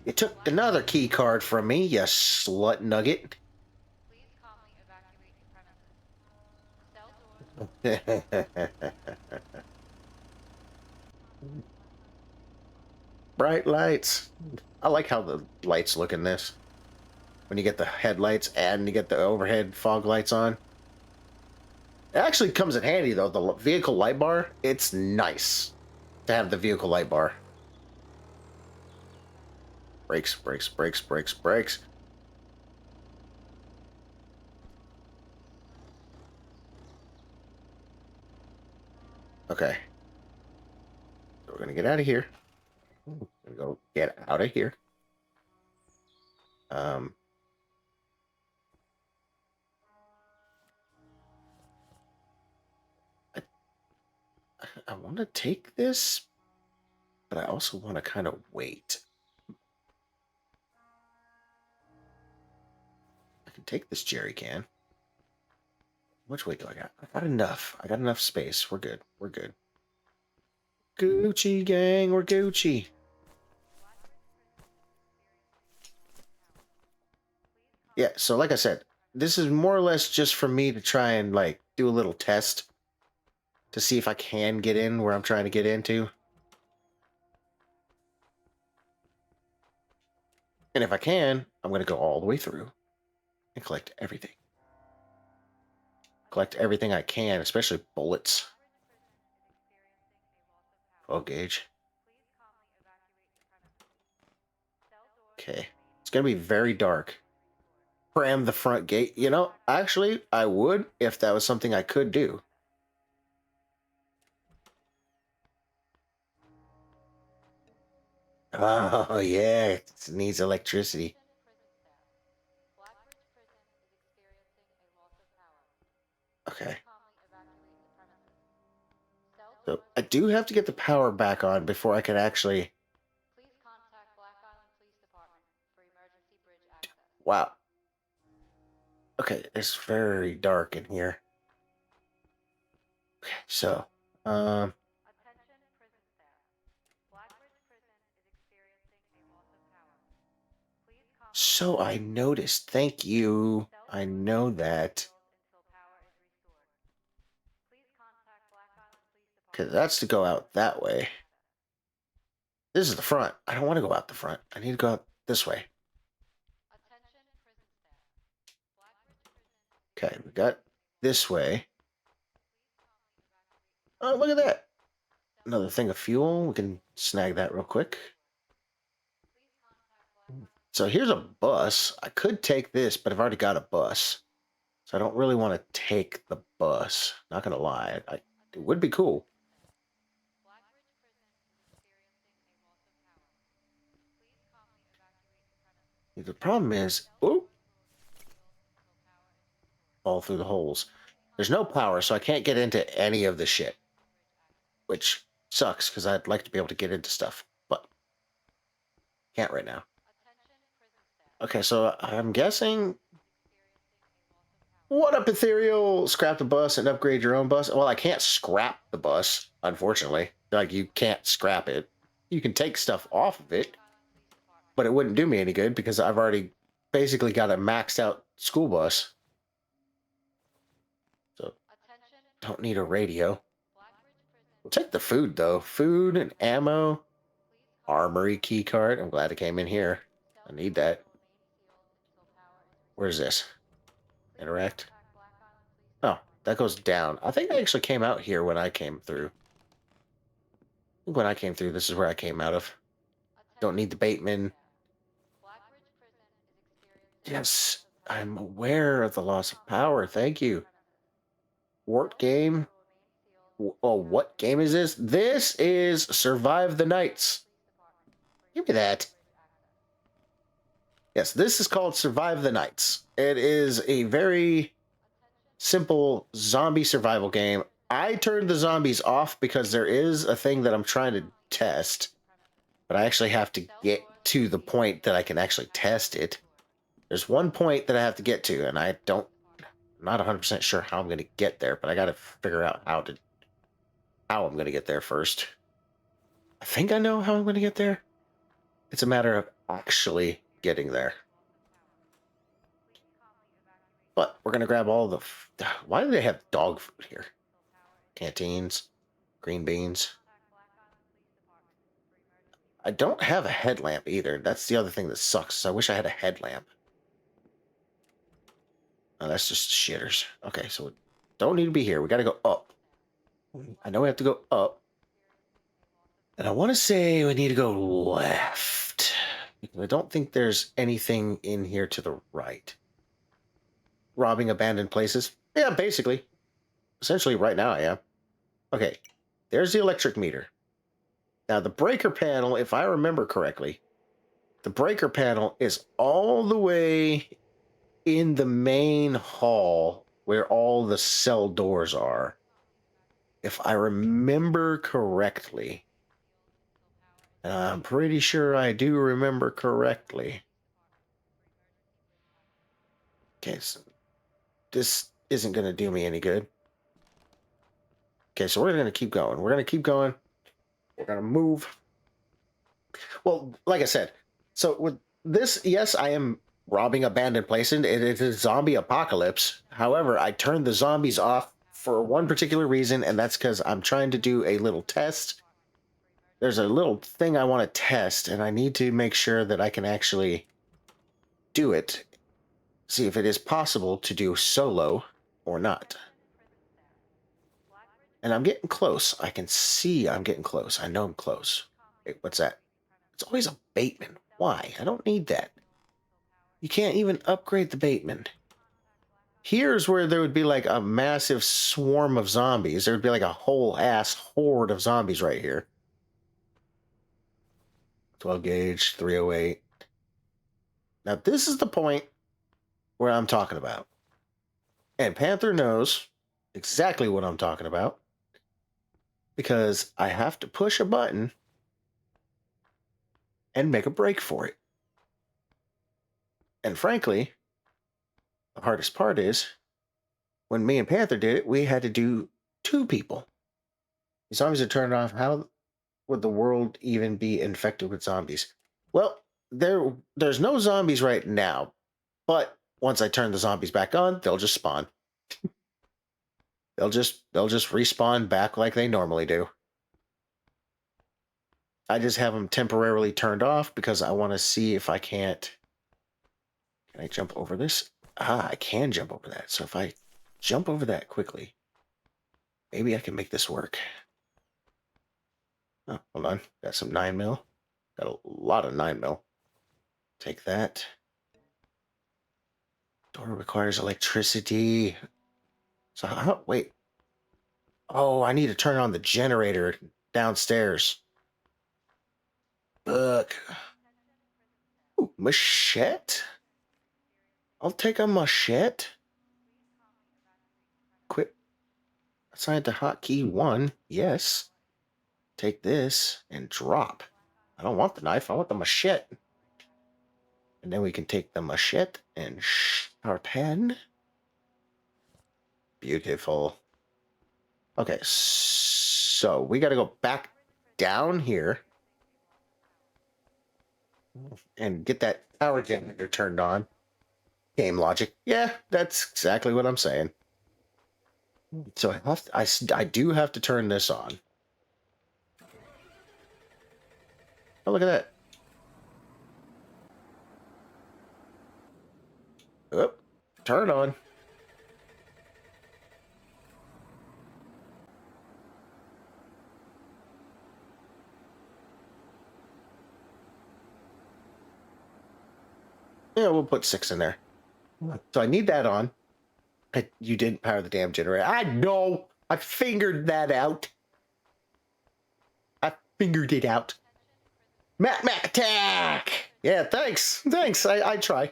S1: You took another key card from me, you slut nugget.
S5: Please calmly evacuate the premises.
S1: Bright lights. I like how the lights look in this. When you get the headlights and you get the overhead fog lights on. It actually comes in handy though, the vehicle light bar. It's nice to have the vehicle light bar. Brakes, brakes, brakes, brakes, brakes. Okay. So we're going to get out of here. We're going to go get out of here. I want to take this, but I also want to kind of wait. I can take this jerry can. How much weight do I got? I got enough. I got enough space. We're good. We're good. Gucci gang, we're Gucci. Yeah, so like I said, this is more or less just for me to try and like do a little test to see if I can get in where I'm trying to get into. And if I can, I'm going to go all the way through and collect everything. Collect everything I can, especially bullets. 12 gauge. Okay. It's going to be very dark. Cram the front gate. You know, actually, I would if that was something I could do. Oh, yeah. It needs electricity. Okay. So I do have to get the power back on before I can actually...
S5: Please contact Black Island Police Department for emergency bridge access.
S1: Wow. Okay, it's very dark in here. Okay, so,
S5: Attention prison staff. Blackbridge Prison is experiencing a loss of power. Please calmly
S1: so I noticed. Thank you. I know that.
S5: until power is restored. Please contact Black Island Police
S1: Because
S5: Department.
S1: that's to go out that way. This is the front. I don't want to go out the front. I need to go out this way.
S5: Attention prison staff. Blackbridge Prison.
S1: Okay, we got this way. Oh, look at that. Another thing of fuel. We can snag that real quick. So here's a bus. I could take this, but I've already got a bus. So I don't really want to take the bus. Not going to lie. It would be cool.
S5: Blackbridge Prison is experiencing a loss of power. Please calmly evacuate the premises.
S1: The problem is, oh, fall through the holes. There's no power, so I can't get into any of the shit. Which sucks, because I'd like to be able to get into stuff. But can't right now. Okay, so I'm guessing... What up, Ethereal? Scrap the bus and upgrade your own bus? Well, I can't scrap the bus, unfortunately. Like, you can't scrap it. You can take stuff off of it, but it wouldn't do me any good because I've already basically got a maxed out school bus. So, don't need a radio. We'll take the food, though. Food and ammo. Armory key card. I'm glad it came in here. I need that. Where's this? Interact. Oh, that goes down. I think I actually came out here when I came through. I think when I came through, this is where I came out of. Don't need the Bateman. Yes, I'm aware of the loss of power. Thank you. What game? Oh, what game is this? This is Survive the Nights. Give me that. Yes, this is called Survive the Nights. It is a very simple zombie survival game. I turned the zombies off because there is a thing that I'm trying to test, but I actually have to get to the point that I can actually test it. There's one point that I have to get to, and I'm not 100% sure how I'm going to get there, but I got to figure out how I'm going to get there first. I think I know how I'm going to get there. It's a matter of actually getting there. But we're going to grab all the... Why do they have dog food here? Canteens, green beans. I don't have a headlamp either. That's the other thing that sucks. I wish I had a headlamp. Oh, that's just shitters. Okay, so we don't need to be here. We got to go up. I know we have to go up. And I want to say we need to go left. Because I don't think there's anything in here to the right. Robbing abandoned places? Yeah, basically. Essentially, right now I am. Okay, there's the electric meter. Now, the breaker panel, if I remember correctly, the breaker panel is all the way in the main hall where all the cell doors are. If I remember correctly. And I'm pretty sure I do remember correctly. Okay, so this isn't going to do me any good. Okay, so we're going to keep going. We're going to keep going. We're going to move. Well, like I said, so with this, yes, I am robbing abandoned places. It is a zombie apocalypse. However, I turned the zombies off for one particular reason, and that's because I'm trying to do a little test. There's a little thing I want to test, and I need to make sure that I can actually do it. See if it is possible to do solo or not. And I'm getting close. I can see I'm getting close. I know I'm close. Wait, what's that? It's always a Bateman. Why? I don't need that. You can't even upgrade the Bateman. Here's where there would be like a massive swarm of zombies. There would be like a whole ass horde of zombies right here. 12 gauge, 308. Now this is the point where I'm talking about. And Panther knows exactly what I'm talking about. Because I have to push a button and make a break for it. And frankly, the hardest part is, when me and Panther did it, we had to do 2 people. The zombies are turned off. How would the world even be infected with zombies? Well, there's no zombies right now. But once I turn the zombies back on, they'll just spawn. They'll just respawn back like they normally do. I just have them temporarily turned off because I want to see if I can't. Can I jump over this? Ah, I can jump over that. So if I jump over that quickly, maybe I can make this work. Oh, hold on. Got some 9mm. Got a lot of 9mm. Take that. Door requires electricity. So how, wait. Oh, I need to turn on the generator downstairs. Look. Ooh, machete? I'll take a machete. Quit. Assign to hotkey 1. Yes. Take this and drop. I don't want the knife. I want the machete. And then we can take the machete and sharpen. Beautiful. Okay, so we got to go back down here and get that power generator turned on. Game logic. Yeah, that's exactly what I'm saying. So I do have to turn this on. Oh, look at that. Oh, turn on. Yeah, we'll put 6 in there. So I need that on. You didn't power the damn generator. I know. I figured that out. I figured it out. Mac attack! Yeah, thanks. I try.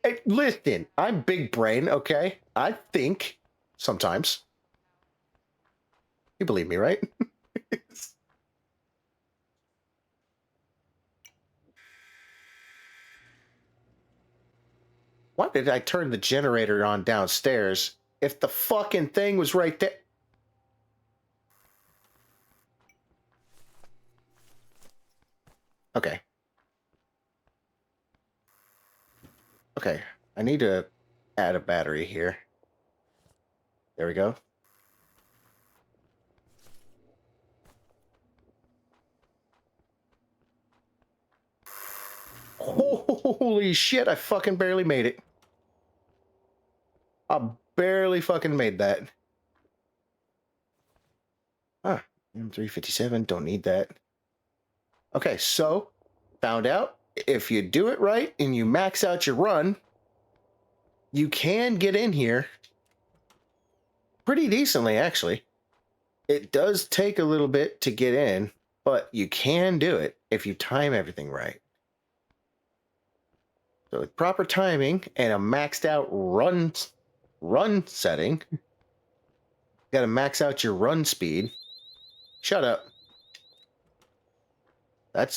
S1: Hey, listen, I'm big brain, okay? I think sometimes. You believe me, right? Why did I turn the generator on downstairs if the fucking thing was right there? Okay. Okay, I need to add a battery here. There we go. Holy shit, I fucking barely made it. I barely fucking made that. Ah, M357, don't need that. Okay, so, found out, if you do it right and you max out your run, you can get in here pretty decently, actually. It does take a little bit to get in, but you can do it if you time everything right. So with proper timing and a maxed out run setting, you got to max out your run speed. Shut up.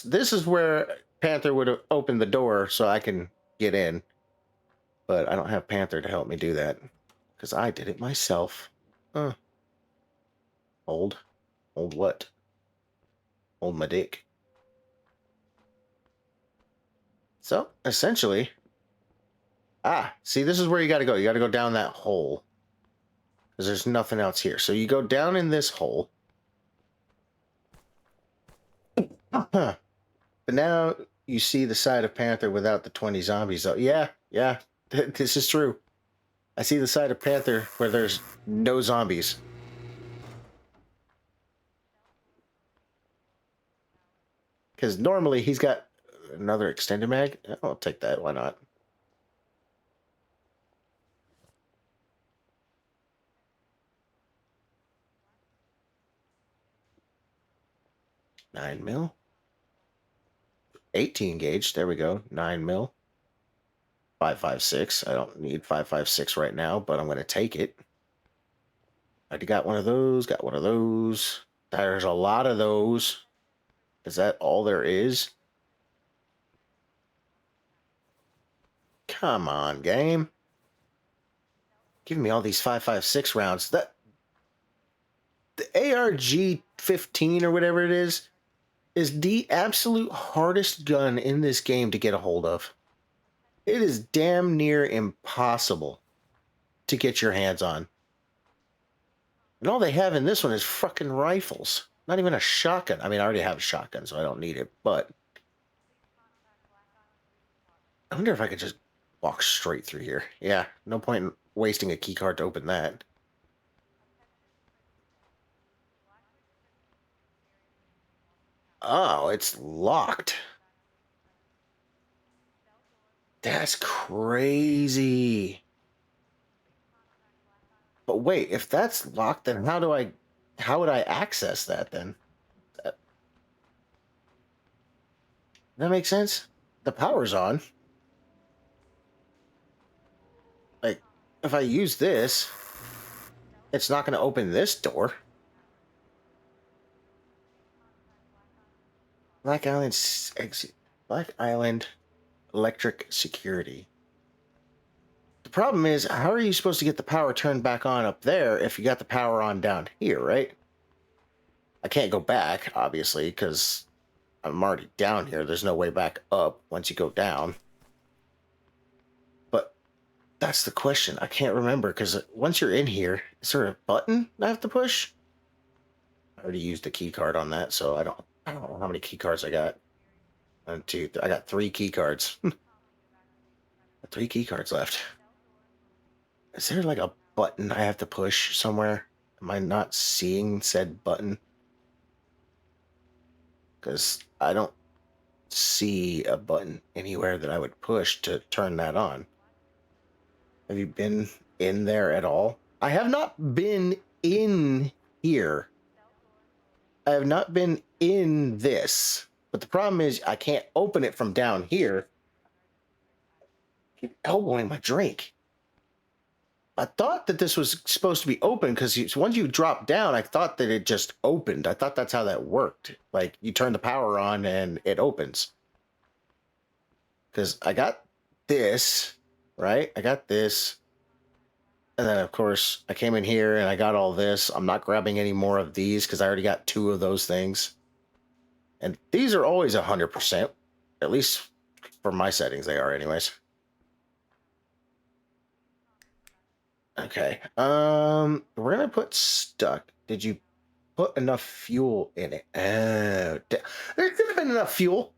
S1: This is where Panther would have opened the door so I can get in. But I don't have Panther to help me do that because I did it myself. Hold what? Hold my dick. So essentially, Ah, see, this is where you got to go. You got to go down that hole. Because there's nothing else here. So you go down in this hole. Huh. But now you see the side of Panther without the 20 zombies. Oh, yeah, yeah. This is true. I see the side of Panther where there's no zombies. Because normally he's got another extended mag. I'll take that. Why not? Nine mil. 18 gauge. There we go. 9 mil. 5.56. I don't need 5.56 right now, but I'm going to take it. I already got one of those. Got one of those. There's a lot of those. Is that all there is? Come on, game. Giving me all these 5.56 rounds. That the ARG 15 or whatever it is the absolute hardest gun in this game to get a hold of. It is damn near impossible to get your hands on. And all they have in this one is fucking rifles. Not even a shotgun. I mean, I already have a shotgun, so I don't need it, but I wonder if I could just walk straight through here. Yeah, no point in wasting a keycard to open that. Oh, it's locked. That's crazy. But wait, if that's locked, then how would I access that then? That makes sense? The power's on. Like, if I use this, it's not going to open this door. Black Island electric security. The problem is, how are you supposed to get the power turned back on up there if you got the power on down here, right? I can't go back, obviously, because I'm already down here. There's no way back up once you go down. But that's the question. I can't remember, because once you're in here, is there a button I have to push? I already used a key card on that, so I don't know how many key cards I got. One, two, I got 3 key cards. 3 key cards left. Is there like a button I have to push somewhere? Am I not seeing said button? Because I don't see a button anywhere that I would push to turn that on. Have you been in there at all? I have not been in here. I have not been in this. But the problem is I can't open it from down here. I keep elbowing my drink. I thought that this was supposed to be open because once you drop down, I thought that it just opened. I thought that's how that worked. Like, you turn the power on and it opens. Because I got this, right? I got this. And then, of course, I came in here and I got all this. I'm not grabbing any more of these because I already got 2 of those things. And these are always 100%. At least for my settings, they are anyways. Okay. We're gonna put stuck. Did you put enough fuel in it? Oh, there could have been enough fuel.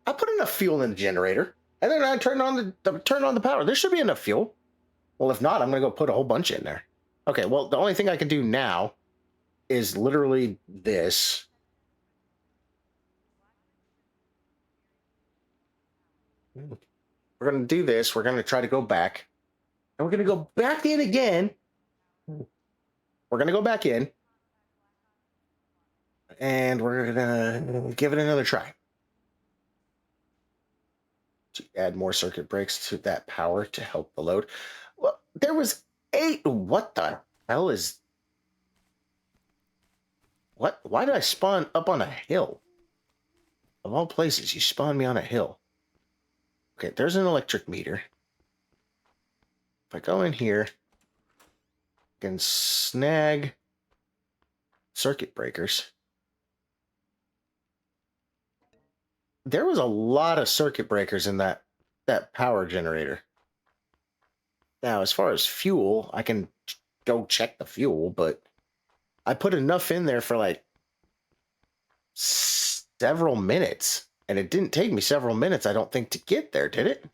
S1: I put enough fuel in the generator, and then I turned on the power. There should be enough fuel. Well, if not, I'm gonna go put a whole bunch in there. Okay. Well, the only thing I can do now is literally this. We're gonna do this. We're gonna try to go back. And we're going to go back in again. We're going to go back in. And we're going to give it another try. To add more circuit breaks to that power to help the load. Well, there was 8. What the hell is... What? Why did I spawn up on a hill? Of all places, you spawned me on a hill. Okay, there's an electric meter. If I go in here, I can snag circuit breakers. There was a lot of circuit breakers in that that power generator. Now, as far as fuel, I can go check the fuel, but I put enough in there for like several minutes, and it didn't take me several minutes, I don't think, to get there, did it?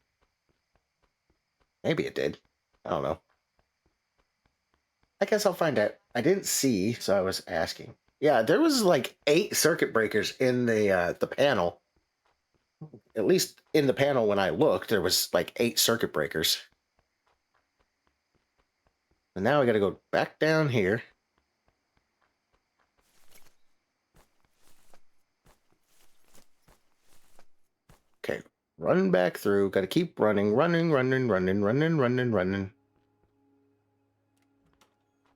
S1: Maybe it did. I don't know. I guess I'll find out. I didn't see, so I was asking. Yeah, there was like 8 circuit breakers in the panel. At least in the panel when I looked, there was like 8 circuit breakers. And now I got to go back down here. Okay, run back through. Got to keep running.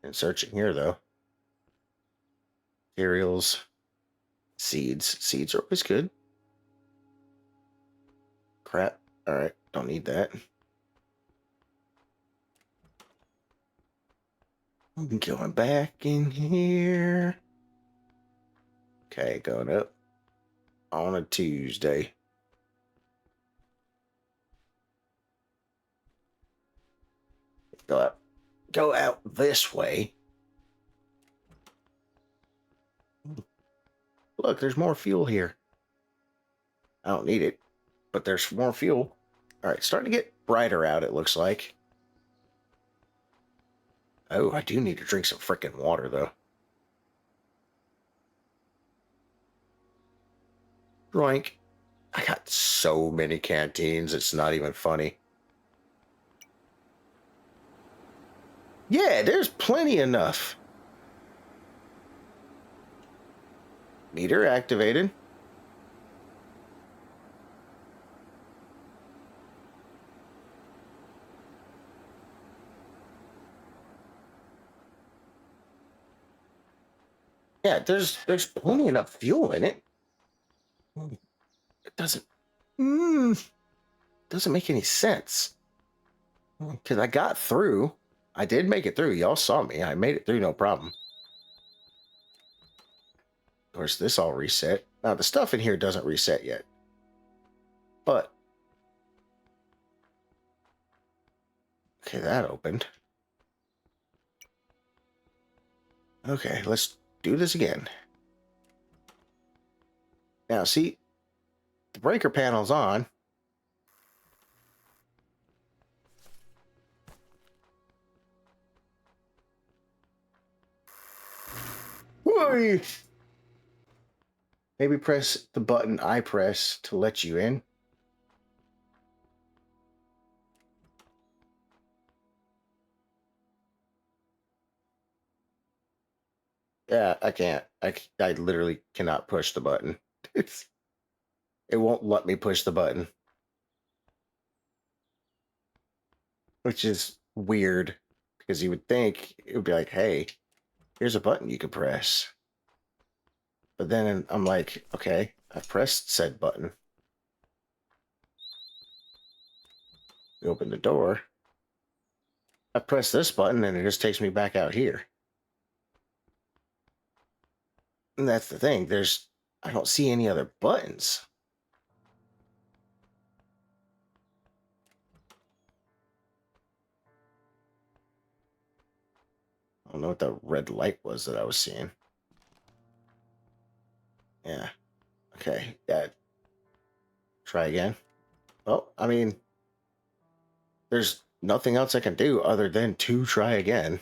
S1: And searching here, though. Materials. Seeds. Seeds are always good. Crap. Alright, don't need that. I'm going back in here. Okay, going up on a Tuesday. Go out this way. Look, there's more fuel here. I don't need it, but there's more fuel. All right, starting to get brighter out, it looks like. Oh, I do need to drink some frickin' water, though. Drink. I got so many canteens, it's not even funny. Yeah, there's plenty enough. Meter activated. Yeah, there's plenty enough fuel in it. It doesn't make any sense. Because I got through. I did make it through. Y'all saw me. I made it through, no problem. Of course, this all reset. Now, the stuff in here doesn't reset yet. But... okay, that opened. Okay, let's do this again. Now, see, the breaker panel's on. Whee! Maybe press the button I press to let you in. Yeah, I can't. I literally cannot push the button. It won't let me push the button. Which is weird, because you would think it would be like, hey, here's a button you could press. But then I'm like, okay, I pressed said button. We open the door. I press this button and it just takes me back out here. And that's the thing. I don't see any other buttons. I don't know what the red light was that I was seeing. Yeah. Okay. Yeah. Try again. Well, I mean, there's nothing else I can do other than to try again.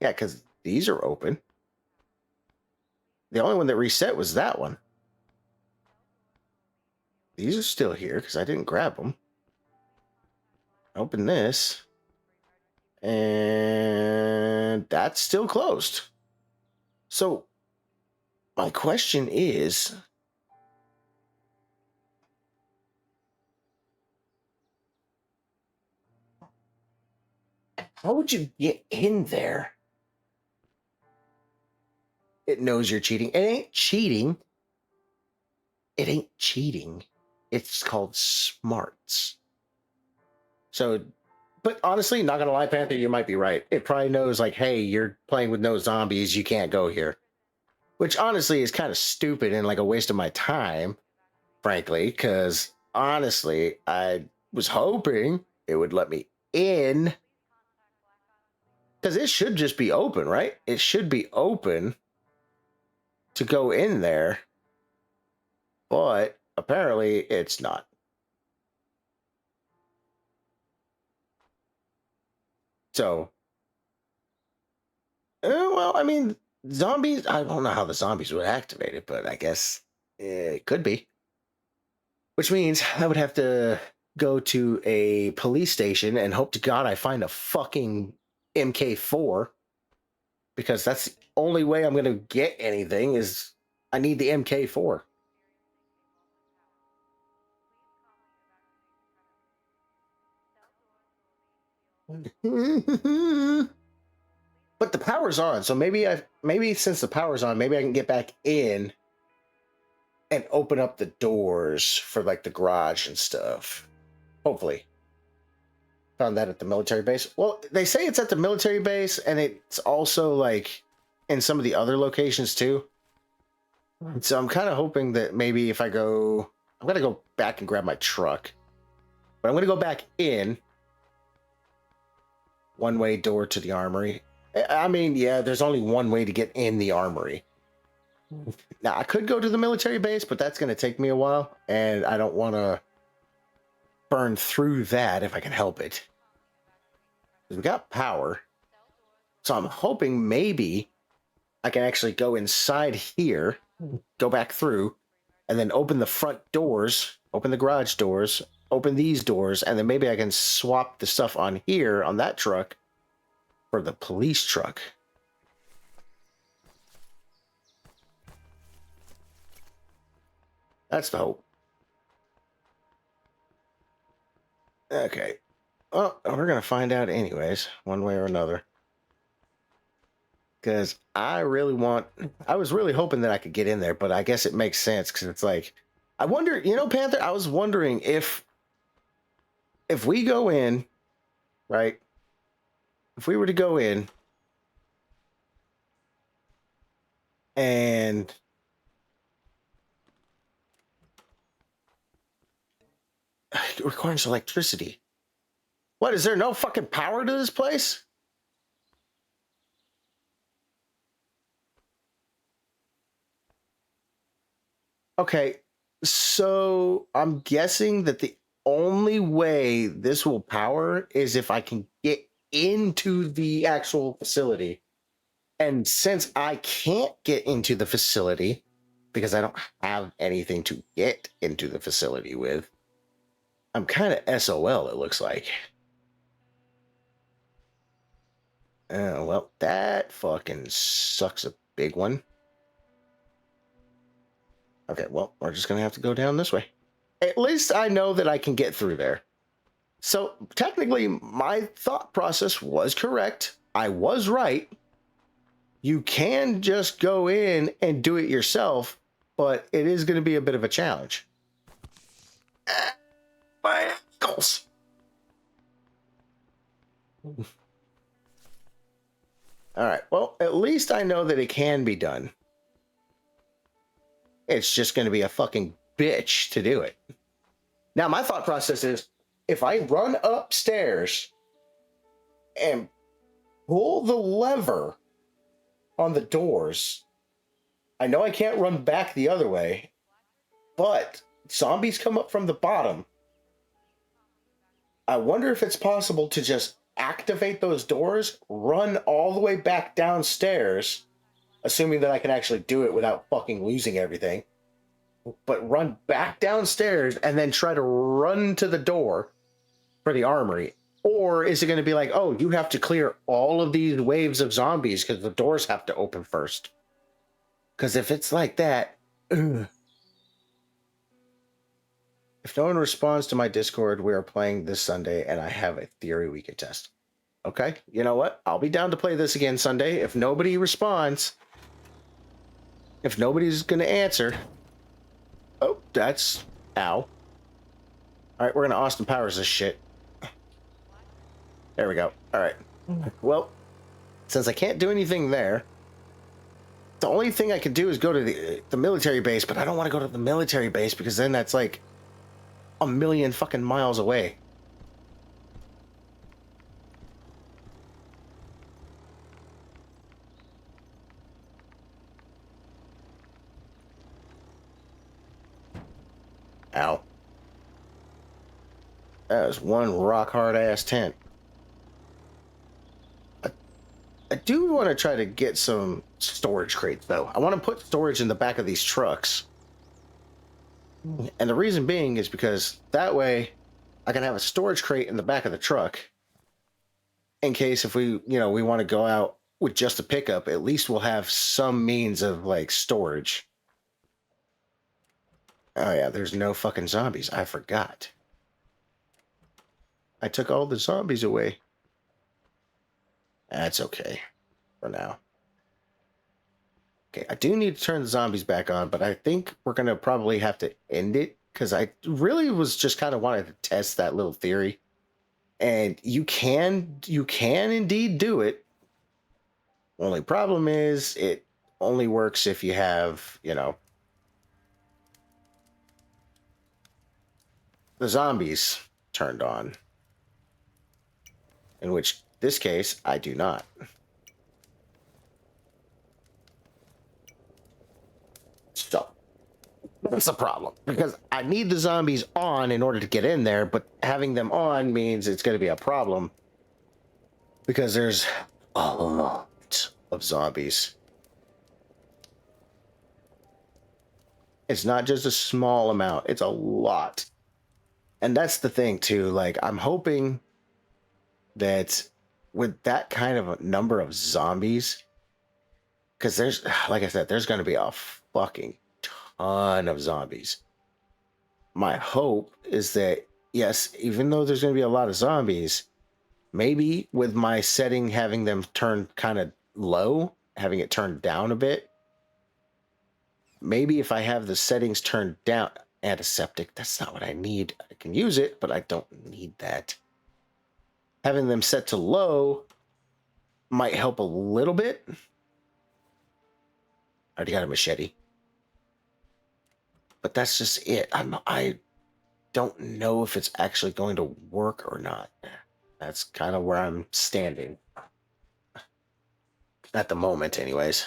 S1: Yeah, because these are open. The only one that reset was that one. These are still here because I didn't grab them. Open this. And that's still closed. So, my question is... how would you get in there? It knows you're cheating. It ain't cheating. It ain't cheating. It's called smarts. So, but honestly, not gonna lie, Panther, you might be right. It probably knows, like, hey, you're playing with no zombies. You can't go here. which honestly is kind of stupid and like a waste of my time, frankly, because honestly, I was hoping it would let me in because it should just be open, right? It should be open to go in there, but apparently it's not. So, well, I mean, zombies, I don't know how the zombies would activate it, but I guess it could be. Which means I would have to go to a police station and hope to God I find a fucking MK4, because that's the only way I'm going to get anything is I need the MK4. But the power's on, so maybe since the power's on, maybe I can get back in and open up the doors for like the garage and stuff. Hopefully. Found that at the military base. Well, they say it's at the military base and it's also like in some of the other locations too. So I'm kind of hoping that maybe if I go, I'm going to go back and grab my truck. But I'm going to go back in. One-way door to the armory. I mean, yeah, there's only one way to get in the armory. Now, I could go to the military base, but that's going to take me a while, and I don't want to burn through that if I can help it. We got power, so I'm hoping maybe I can actually go inside here, go back through, and then open the front doors, open the garage doors, open these doors, and then maybe I can swap the stuff on here, on that truck, for the police truck. That's the hope. Okay. Well, we're going to find out anyways, one way or another. Because I was really hoping that I could get in there, but I guess it makes sense because it's like, I wonder, Panther, I was wondering if we go in, right? If we were to go in and it requires electricity. What, is there no fucking power to this place? Okay, so I'm guessing that the only way this will power is if I can get into the actual facility. And since I can't get into the facility because I don't have anything to get into the facility with, I'm kind of SOL, it looks like. Well, that fucking sucks a big one. Okay, well, we're just going to have to go down this way. At least I know that I can get through there. So, technically, my thought process was correct. I was right. You can just go in and do it yourself, but it is going to be a bit of a challenge. My ankles. All right, well, at least I know that it can be done. It's just going to be a fucking bitch to do it. Now, my thought process is, if I run upstairs and pull the lever on the doors, I know I can't run back the other way, but zombies come up from the bottom. I wonder if it's possible to just activate those doors, run all the way back downstairs, assuming that I can actually do it without fucking losing everything, but run back downstairs and then try to run to the door for the armory. Or is it going to be like, oh, you have to clear all of these waves of zombies because the doors have to open first? Because if it's like that, ugh. If no one responds to my Discord, we are playing this Sunday, and I have a theory we could test. Okay, you know what? I'll be down to play this again Sunday. If nobody responds, if nobody's going to answer... Oh, that's... Ow. All right, we're going to Austin Powers this shit. There we go. All right. Well, since I can't do anything there, The only thing I could do is go to the military base, but I don't want to go to the military base because then that's like a million fucking miles away. Ow. That was one rock hard ass tent. I do want to try to get some storage crates though. I want to put storage in the back of these trucks. And the reason being is because that way I can have a storage crate in the back of the truck in case if we want to go out with just a pickup, at least we'll have some means of like storage. Oh yeah, there's no fucking zombies. I forgot. I took all the zombies away. That's okay for now. Okay, I do need to turn the zombies back on, but I think we're going to probably have to end it because I really was just kind of wanted to test that little theory. And you can indeed do it. Only problem is it only works if you have, the zombies turned on. In which this case, I do not. So, that's a problem. Because I need the zombies on in order to get in there, but having them on means it's going to be a problem. Because there's a lot of zombies. It's not just a small amount, it's a lot. And that's the thing, too. Like, I'm hoping that with that kind of a number of zombies, because there's, like I said, there's going to be a fucking ton of zombies. My hope is that, yes, even though there's going to be a lot of zombies, maybe with my setting having them turned kind of low, having it turned down a bit, maybe if I have the settings turned down, antiseptic, that's not what I need. I can use it, but I don't need that. Having them set to low might help a little bit. I already got a machete. But that's just it. I don't know if it's actually going to work or not. That's kind of where I'm standing. At the moment, anyways.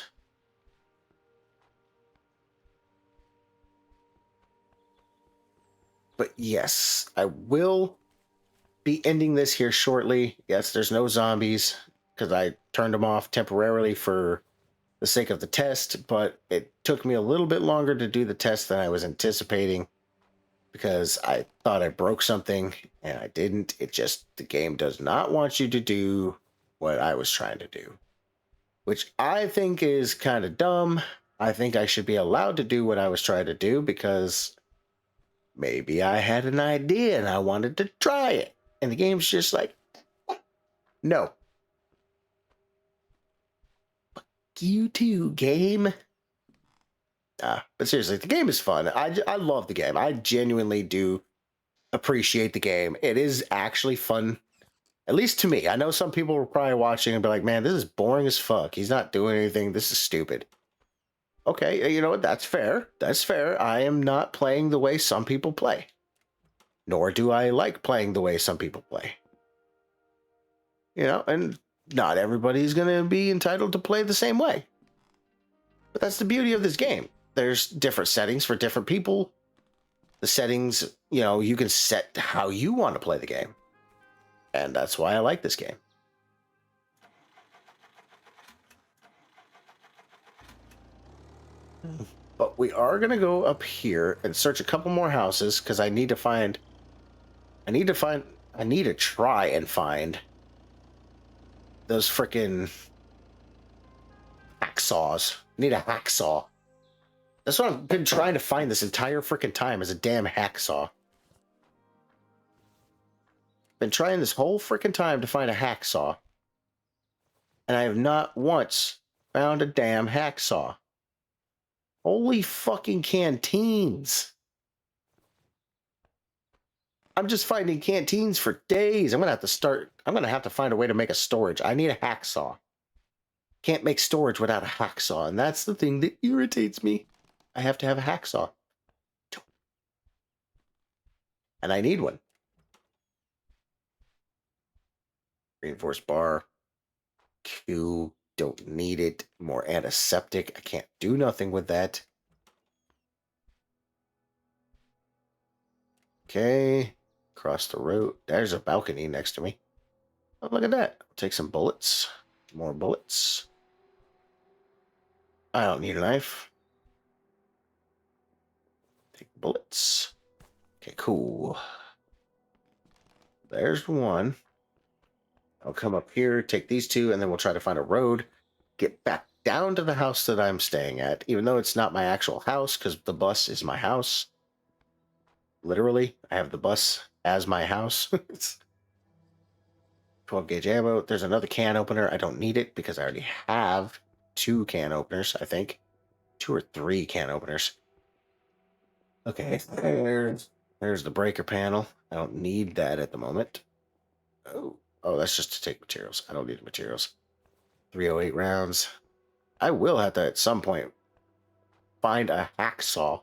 S1: But yes, I will be ending this here shortly. Yes, there's no zombies because I turned them off temporarily for the sake of the test, but it took me a little bit longer to do the test than I was anticipating because I thought I broke something and I didn't. It just, the game does not want you to do what I was trying to do, which I think is kind of dumb. I think I should be allowed to do what I was trying to do because maybe I had an idea and I wanted to try it. And the game's just like, no. Fuck you too, game. But seriously, the game is fun. I love the game. I genuinely do appreciate the game. It is actually fun, at least to me. I know some people were probably watching and be like, man, this is boring as fuck. He's not doing anything. This is stupid. Okay, you know what? That's fair. That's fair. I am not playing the way some people play. Nor do I like playing the way some people play. And not everybody's going to be entitled to play the same way. But that's the beauty of this game. There's different settings for different people. The settings, you can set how you want to play the game. And that's why I like this game. But we are going to go up here and search a couple more houses because I need to try and find those frickin' hacksaws. I need a hacksaw. That's what I've been trying to find this entire frickin' time, is a damn hacksaw. Been trying this whole frickin' time to find a hacksaw. And I have not once found a damn hacksaw. Holy fucking canteens. I'm just finding canteens for days. I'm going to have to find a way to make a storage. I need a hacksaw. Can't make storage without a hacksaw, and that's the thing that irritates me. I have to have a hacksaw. And I need one. Reinforced bar. Q. Don't need it. More antiseptic. I can't do nothing with that. Okay. Across the road. There's a balcony next to me. Oh, look at that. I'll take some bullets. More bullets. I don't need a knife. Take bullets. Okay, cool. There's one. I'll come up here, take these two, and then we'll try to find a road. Get back down to the house that I'm staying at, even though it's not my actual house, because the bus is my house. Literally, I have the bus as my house. 12 gauge ammo. There's another can opener. I don't need it because I already have 2 can openers, I think. 2 or 3 can openers. Okay, there's the breaker panel. I don't need that at the moment. Oh, that's just to take materials. I don't need the materials. 308 rounds. I will have to, at some point, find a hacksaw.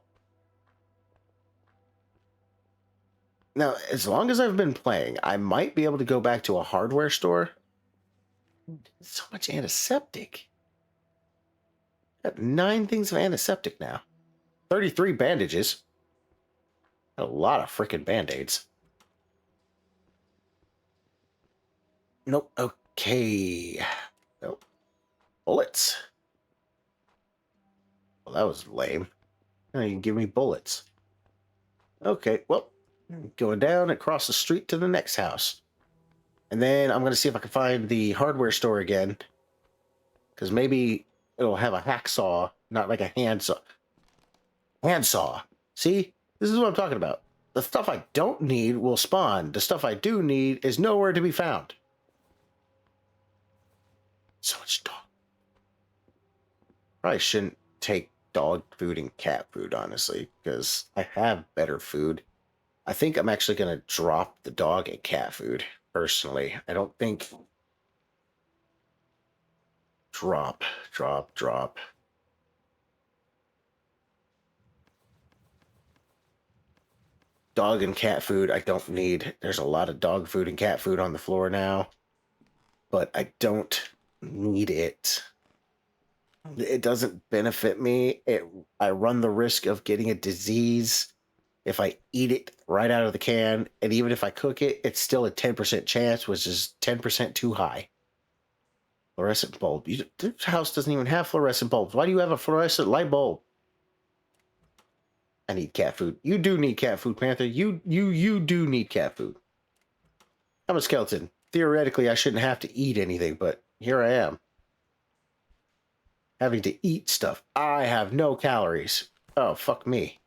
S1: Now, as long as I've been playing, I might be able to go back to a hardware store. So much antiseptic. I got 9 things of antiseptic now. 33 bandages. A lot of freaking band-aids. Nope. Okay. Nope. Bullets. Well, that was lame. Now you can give me bullets. Okay, well, going down across the street to the next house. And then I'm going to see if I can find the hardware store again. Because maybe it'll have a hacksaw, not like a handsaw. Handsaw. See? This is what I'm talking about. The stuff I don't need will spawn. The stuff I do need is nowhere to be found. So much dog. Probably shouldn't take dog food and cat food, honestly, because I have better food. I think I'm actually going to drop the dog and cat food, personally. I don't think... Drop. Dog and cat food, I don't need. There's a lot of dog food and cat food on the floor now, but I don't need it. It doesn't benefit me. I run the risk of getting a disease if I eat it right out of the can, and even if I cook it, it's still a 10% chance, which is 10% too high. Fluorescent bulb. This house doesn't even have fluorescent bulbs. Why do you have a fluorescent light bulb? I need cat food. You do need cat food, Panther. You do need cat food. I'm a skeleton. Theoretically, I shouldn't have to eat anything, but here I am. Having to eat stuff. I have no calories. Oh, fuck me.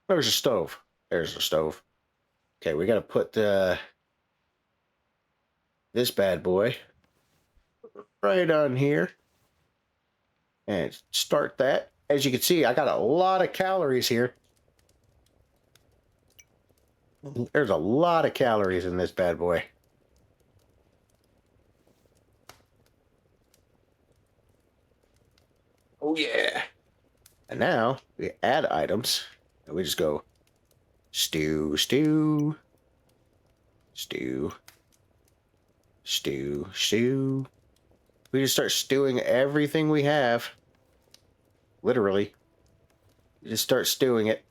S1: Where's the stove? There's the stove. Okay, we gotta put this bad boy right on here. And start that. As you can see, I got a lot of calories here. There's a lot of calories in this bad boy. Oh, yeah. And now we add items. And we just go stew. We just start stewing everything we have. Literally. You just start stewing it.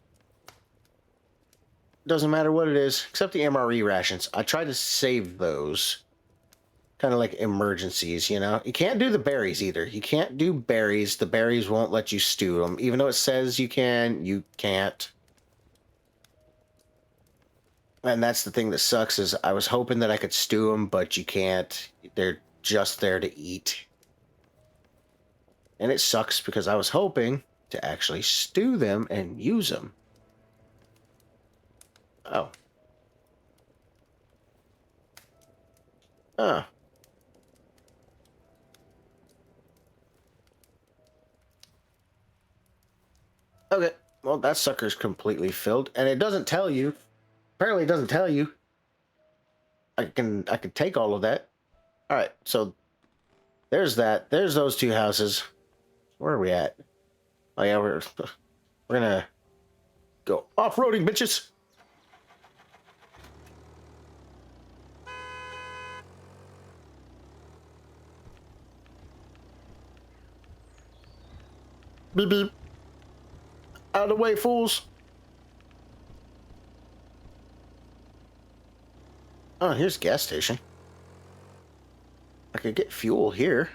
S1: Doesn't matter what it is, except the MRE rations. I try to save those. Kind of like emergencies, you know? You can't do the berries either. You can't do berries. The berries won't let you stew them. Even though it says you can, you can't. And that's the thing that sucks, is I was hoping that I could stew them, but you can't. They're just there to eat. And it sucks because I was hoping to actually stew them and use them. Oh. Huh. Okay, well, that sucker's completely filled, and it doesn't tell you. Apparently, it doesn't tell you. I can take all of that. All right, so there's that. There's those two houses. Where are we at? Oh yeah, we're gonna go off-roading, bitches. Beep beep. Out of the way, fools. Oh, here's a gas station. I could get fuel here.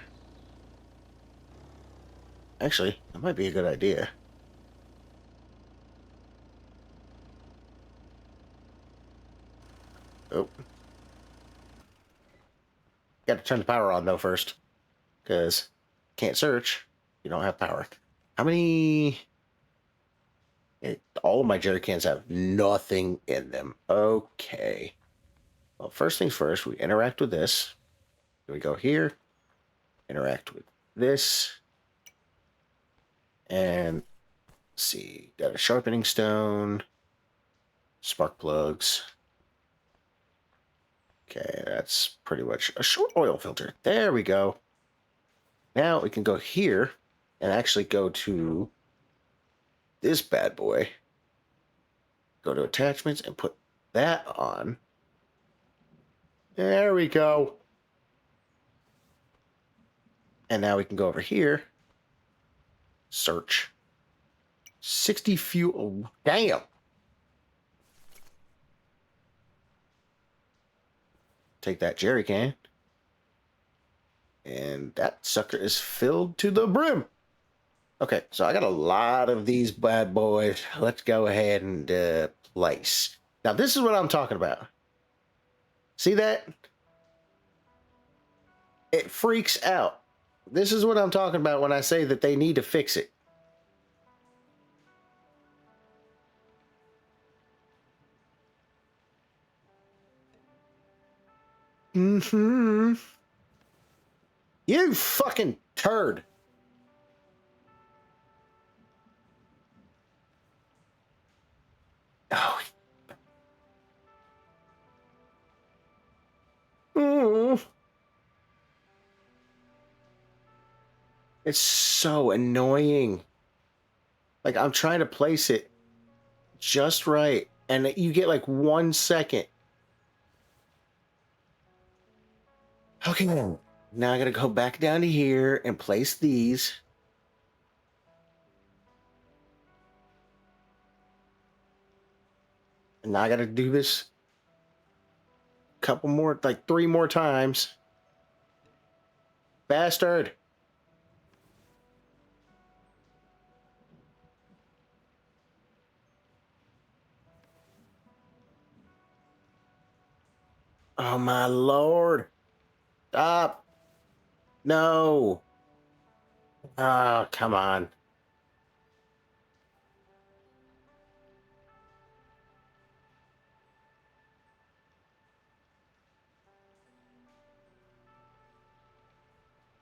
S1: Actually, that might be a good idea. Oh. Got to turn the power on, though, first. Because can't search. You don't have power. How many... all of my jerry cans have nothing in them. Okay. Well, first things first, we interact with this. We go here. Interact with this. And let's see. Got a sharpening stone. Spark plugs. Okay, that's pretty much a short oil filter. There we go. Now we can go here and actually go to this bad boy. Go to attachments and put that on. There we go. And now we can go over here. Search. 60 fuel. Damn. Take that jerry can. And that sucker is filled to the brim. Okay, so I got a lot of these bad boys. Let's go ahead and place. Now, this is what I'm talking about. See that? It freaks out. This is what I'm talking about when I say that they need to fix it. Mm-hmm. You fucking turd. Oh. Mm. It's so annoying. Like, I'm trying to place it just right, and you get like 1 second. Okay, now I gotta go back down to here and place these. And now I gotta do this a couple more, like 3 more times. Bastard. Oh my lord. Stop. No. Oh, come on.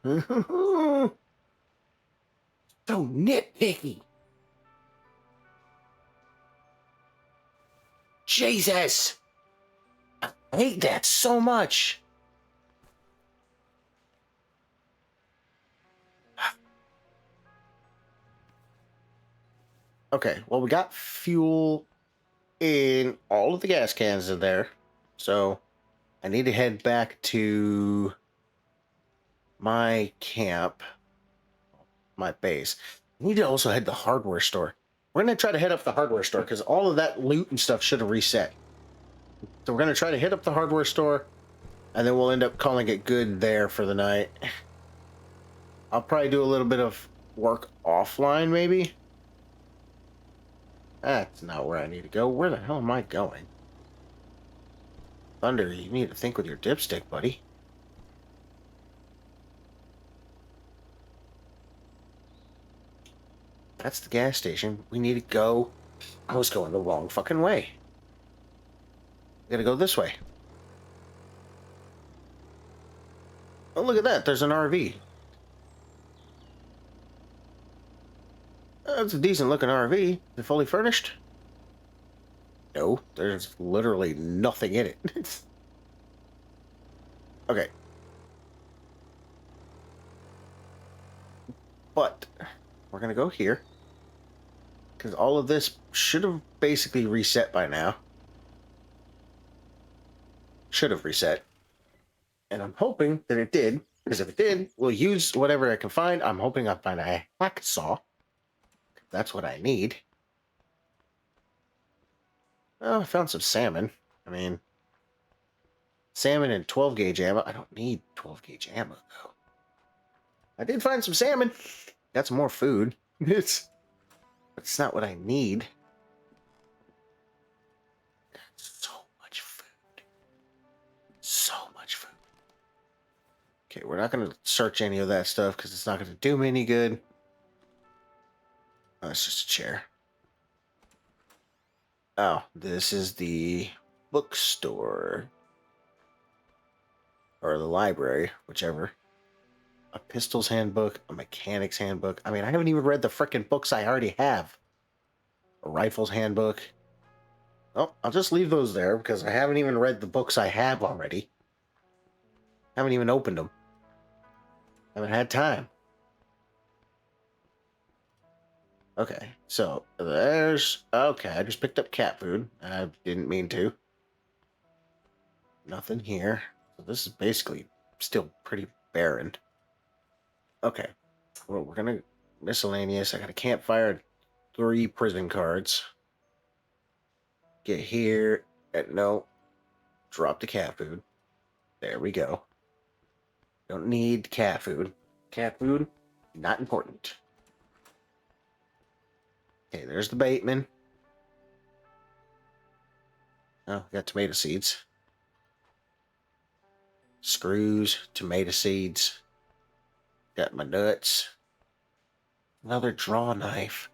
S1: So nitpicky. Jesus. I hate that so much. Okay, well, we got fuel in all of the gas cans in there. So I need to head back to my camp, my base. I need to also head to the hardware store. We're going to try to head up the hardware store because all of that loot and stuff should have reset. So we're going to try to hit up the hardware store, and then we'll end up calling it good there for the night. I'll probably do a little bit of work offline, maybe. That's not where I need to go. Where the hell am I going? Thunder, you need to think with your dipstick, buddy. That's the gas station. We need to go. I was going the wrong fucking way. We gotta go this way. Oh, look at that. There's an RV. That's a decent looking RV. Is it fully furnished? No, there's literally nothing in it. Okay. But we're going to go here. Because all of this should have basically reset by now. Should have reset. And I'm hoping that it did. Because if it did, we'll use whatever I can find. I'm hoping I find a hacksaw. That's what I need. Oh, I found some salmon. I mean, salmon and 12 gauge ammo. I don't need 12 gauge ammo, though. I did find some salmon. Got some more food. But it's not what I need. So much food. So much food. Okay, we're not going to search any of that stuff because it's not going to do me any good. Oh, it's just a chair. Oh, this is the bookstore. Or the library, whichever. A pistol's handbook, a mechanic's handbook. I mean, I haven't even read the frickin' books I already have. A rifle's handbook. Oh, I'll just leave those there because I haven't even read the books I have already. Haven't even opened them. Haven't had time. Okay, so there's... Okay, I just picked up cat food. I didn't mean to. Nothing here. So this is basically still pretty barren. Okay, well, we're gonna... Miscellaneous. I got a campfire, 3 prison cards. Get here. No. Drop the cat food. There we go. Don't need cat food. Cat food, not important. Okay, there's the Bateman. Oh, got tomato seeds. Screws, tomato seeds. Got my nuts. Another draw knife.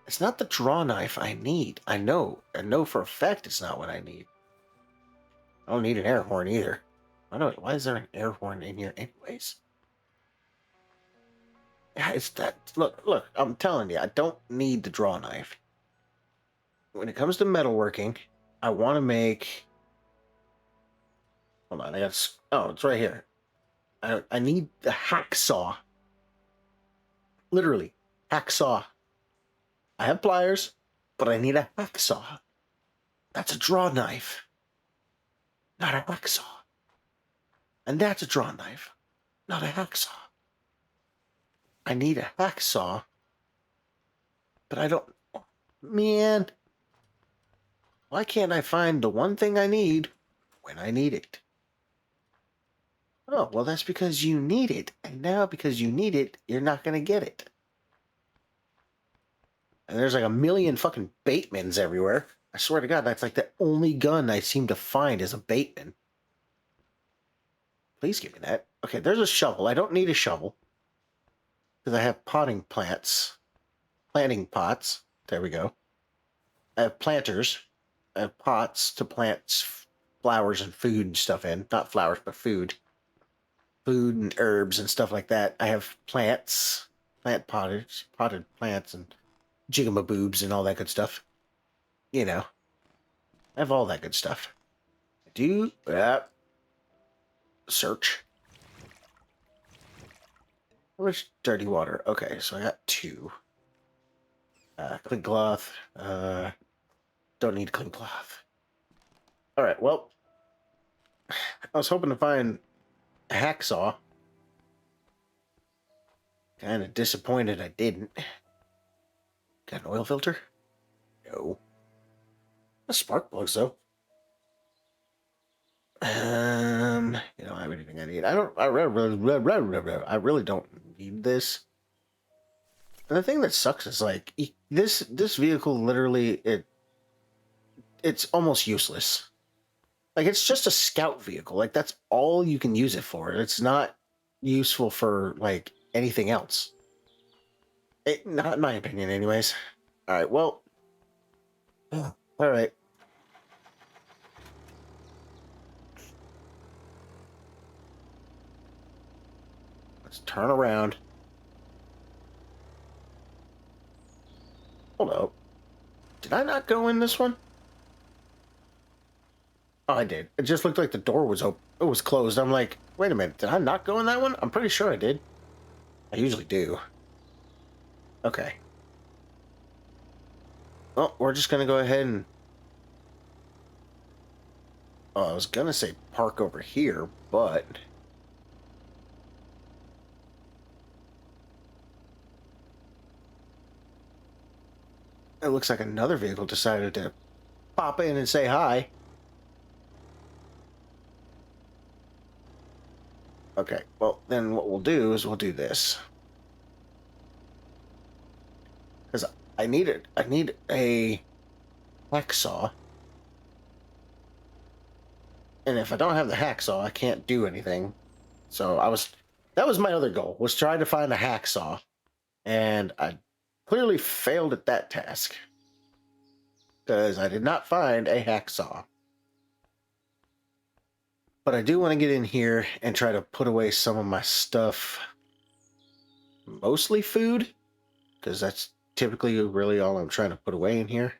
S1: It's not the draw knife I need. I know for a fact it's not what I need. I don't need an air horn either. Why is there an air horn in here anyways? Yeah, it's that. Look, I'm telling you, I don't need the draw knife. When it comes to metalworking, I want to make... Hold on, oh, it's right here. I need the hacksaw. Literally, hacksaw. I have pliers, but I need a hacksaw. That's a draw knife, not a hacksaw. And that's a draw knife, not a hacksaw. I need a hacksaw, but I don't... Man, why can't I find the one thing I need when I need it? Oh, well, that's because you need it. And now because you need it, you're not going to get it. And there's like a million fucking Batemans everywhere. I swear to God, that's like the only gun I seem to find is a Bateman. Please give me that. Okay, there's a shovel. I don't need a shovel. Because I have potting plants. Planting pots. There we go. I have planters. I have pots to plant flowers and food and stuff in. Not flowers, but food. Food and herbs and stuff like that. I have plants. Potted plants and jigamaboobs and all that good stuff. You know. I have all that good stuff. I do... search. How much dirty water? Okay, so I got 2. Clean cloth. Don't need clean cloth. Alright, well. I was hoping to find a hacksaw. Kind of disappointed I didn't. Got an oil filter? No. A spark plugs, though. You don't have anything I need. I really don't need this. And the thing that sucks is like this vehicle literally it's almost useless. Like it's just a scout vehicle. Like that's all you can use it for. It's not useful for like anything else. Not in my opinion, anyways. All right. Well. All right. Let's turn around. Hold up. Did I not go in this one? Oh, I did. It just looked like the door was open. It was closed. I'm like, wait a minute. Did I not go in that one? I'm pretty sure I did. I usually do. Okay. Well, we're just gonna go ahead and... Oh, I was gonna say park over here, but... It looks like another vehicle decided to pop in and say hi. Okay, well, then what we'll do is we'll do this. Because I need a hacksaw. And if I don't have the hacksaw, I can't do anything. So that was my other goal, was trying to find a hacksaw. And I clearly failed at that task. Because I did not find a hacksaw. But I do want to get in here and try to put away some of my stuff. Mostly food. Because that's typically really all I'm trying to put away in here.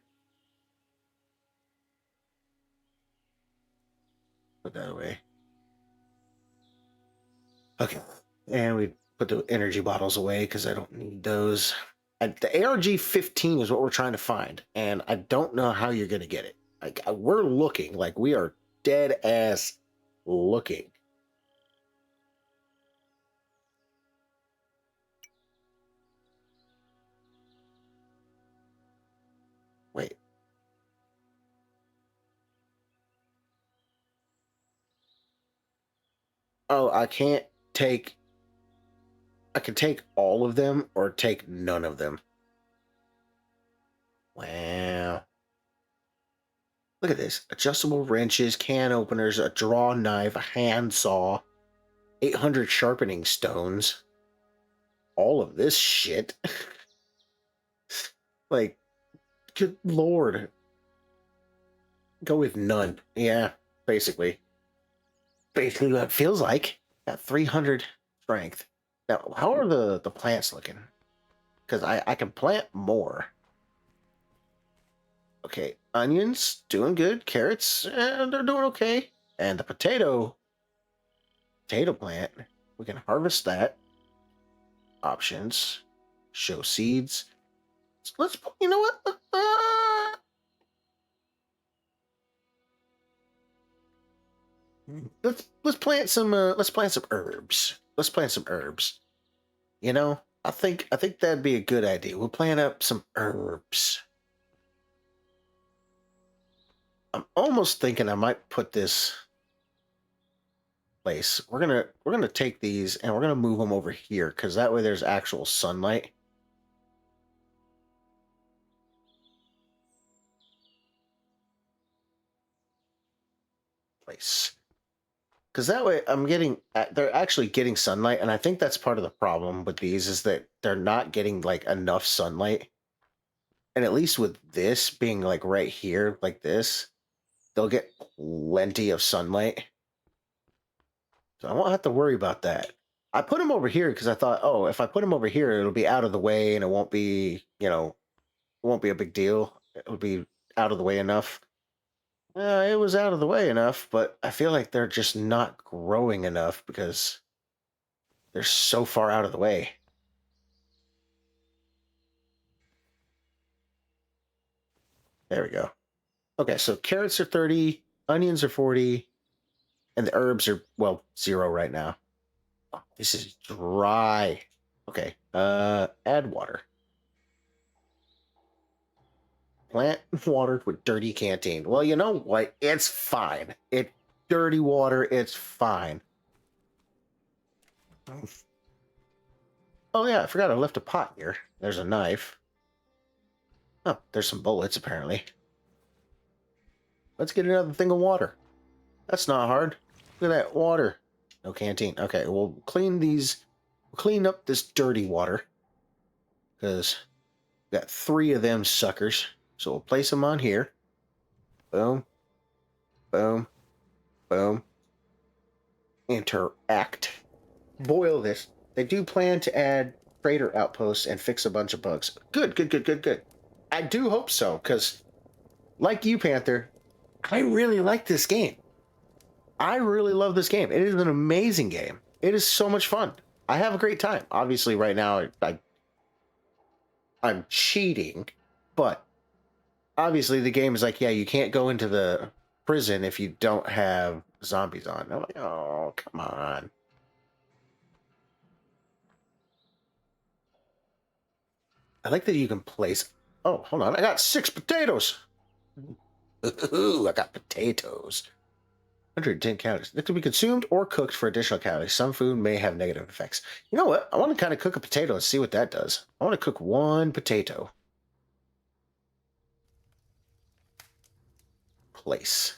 S1: Put that away. Okay. And we put the energy bottles away because I don't need those. The ARG-15 is what we're trying to find. And I don't know how you're going to get it. Like, we're looking. Like, we are dead ass looking. Wait. Oh, I can't take... I can take all of them or take none of them. Wow. Look at this. Adjustable wrenches, can openers, a draw knife, a handsaw, 800 sharpening stones. All of this shit. Like, good lord. Go with none. Yeah, basically. Basically what it feels like. Got 300 strength. Now, how are the plants looking? Because I can plant more. Okay, onions, doing good. Carrots, they're doing okay. And the potato plant, we can harvest that. Options, show seeds. So let's, you know what? Let's plant some herbs. Let's plant some herbs. You know, I think that'd be a good idea. We'll plant up some herbs. I'm almost thinking I might put this place. We're gonna take these and we're gonna move them over here because that way there's actual sunlight. Place. Because that way they're actually getting sunlight, and I think that's part of the problem with these is that they're not getting like enough sunlight. And at least with this being like right here, like this, they'll get plenty of sunlight. So I won't have to worry about that. I put them over here because I thought, oh, if I put them over here, it'll be out of the way and it won't be, you know, it won't be a big deal. It would be out of the way enough. It was out of the way enough, but I feel like they're just not growing enough because they're so far out of the way. There we go. Okay, so carrots are 30, onions are 40, and the herbs are, well, 0 right now. Oh, this is dry. Okay, add water. Plant watered with dirty canteen. Well, you know what? It's fine. It's dirty water. It's fine. Oh, yeah. I forgot I left a pot here. There's a knife. Oh, there's some bullets, apparently. Let's get another thing of water. That's not hard. Look at that water. No canteen. Okay, we'll clean these. We'll clean up this dirty water. Because we got 3 of them suckers. So we'll place them on here. Boom. Boom. Boom. Interact. Boil this. They do plan to add trader outposts and fix a bunch of bugs. Good, good, good, good, good. I do hope so, because like you, Panther, I really like this game. I really love this game. It is an amazing game. It is so much fun. I have a great time. Obviously, right now, I'm cheating, but obviously the game is like, yeah, you can't go into the prison if you don't have zombies on. I'm like, oh, come on. I like that you can place. Oh, hold on. I got 6 potatoes. Ooh, I got potatoes. 110 calories. It can be consumed or cooked for additional calories. Some food may have negative effects. You know what? I want to kind of cook a potato and see what that does. I want to cook 1 potato. Place.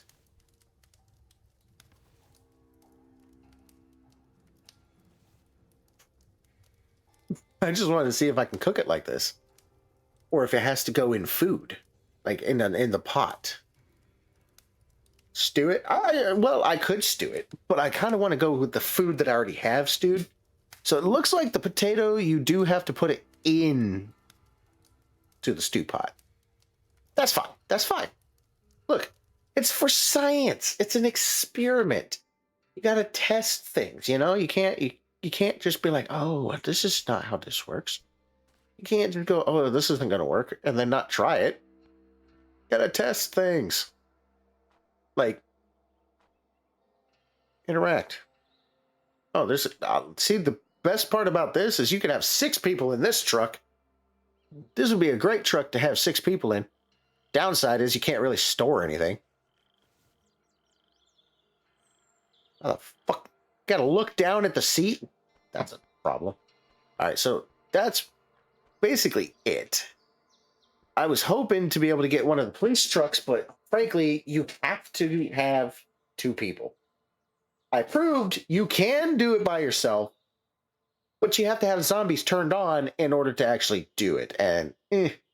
S1: I just wanted to see if I can cook it like this, or if it has to go in food, like in the pot. Stew it. I could stew it, but I kind of want to go with the food that I already have stewed. So it looks like the potato, you do have to put it in to the stew pot. That's fine. That's fine. Look, it's for science. It's an experiment. You got to test things, you know? You can't just be like, oh, this is not how this works. You can't just go, oh, this isn't going to work, and then not try it. You got to test things. Like, interact. Oh, there's, see, the best part about this is you can have 6 people in this truck. This would be a great truck to have 6 people in. Downside is you can't really store anything. How the fuck? Gotta look down at the seat? That's a problem. Alright, so that's basically it. I was hoping to be able to get one of the police trucks, but frankly, you have to have 2 people. I proved you can do it by yourself, but you have to have zombies turned on in order to actually do it. And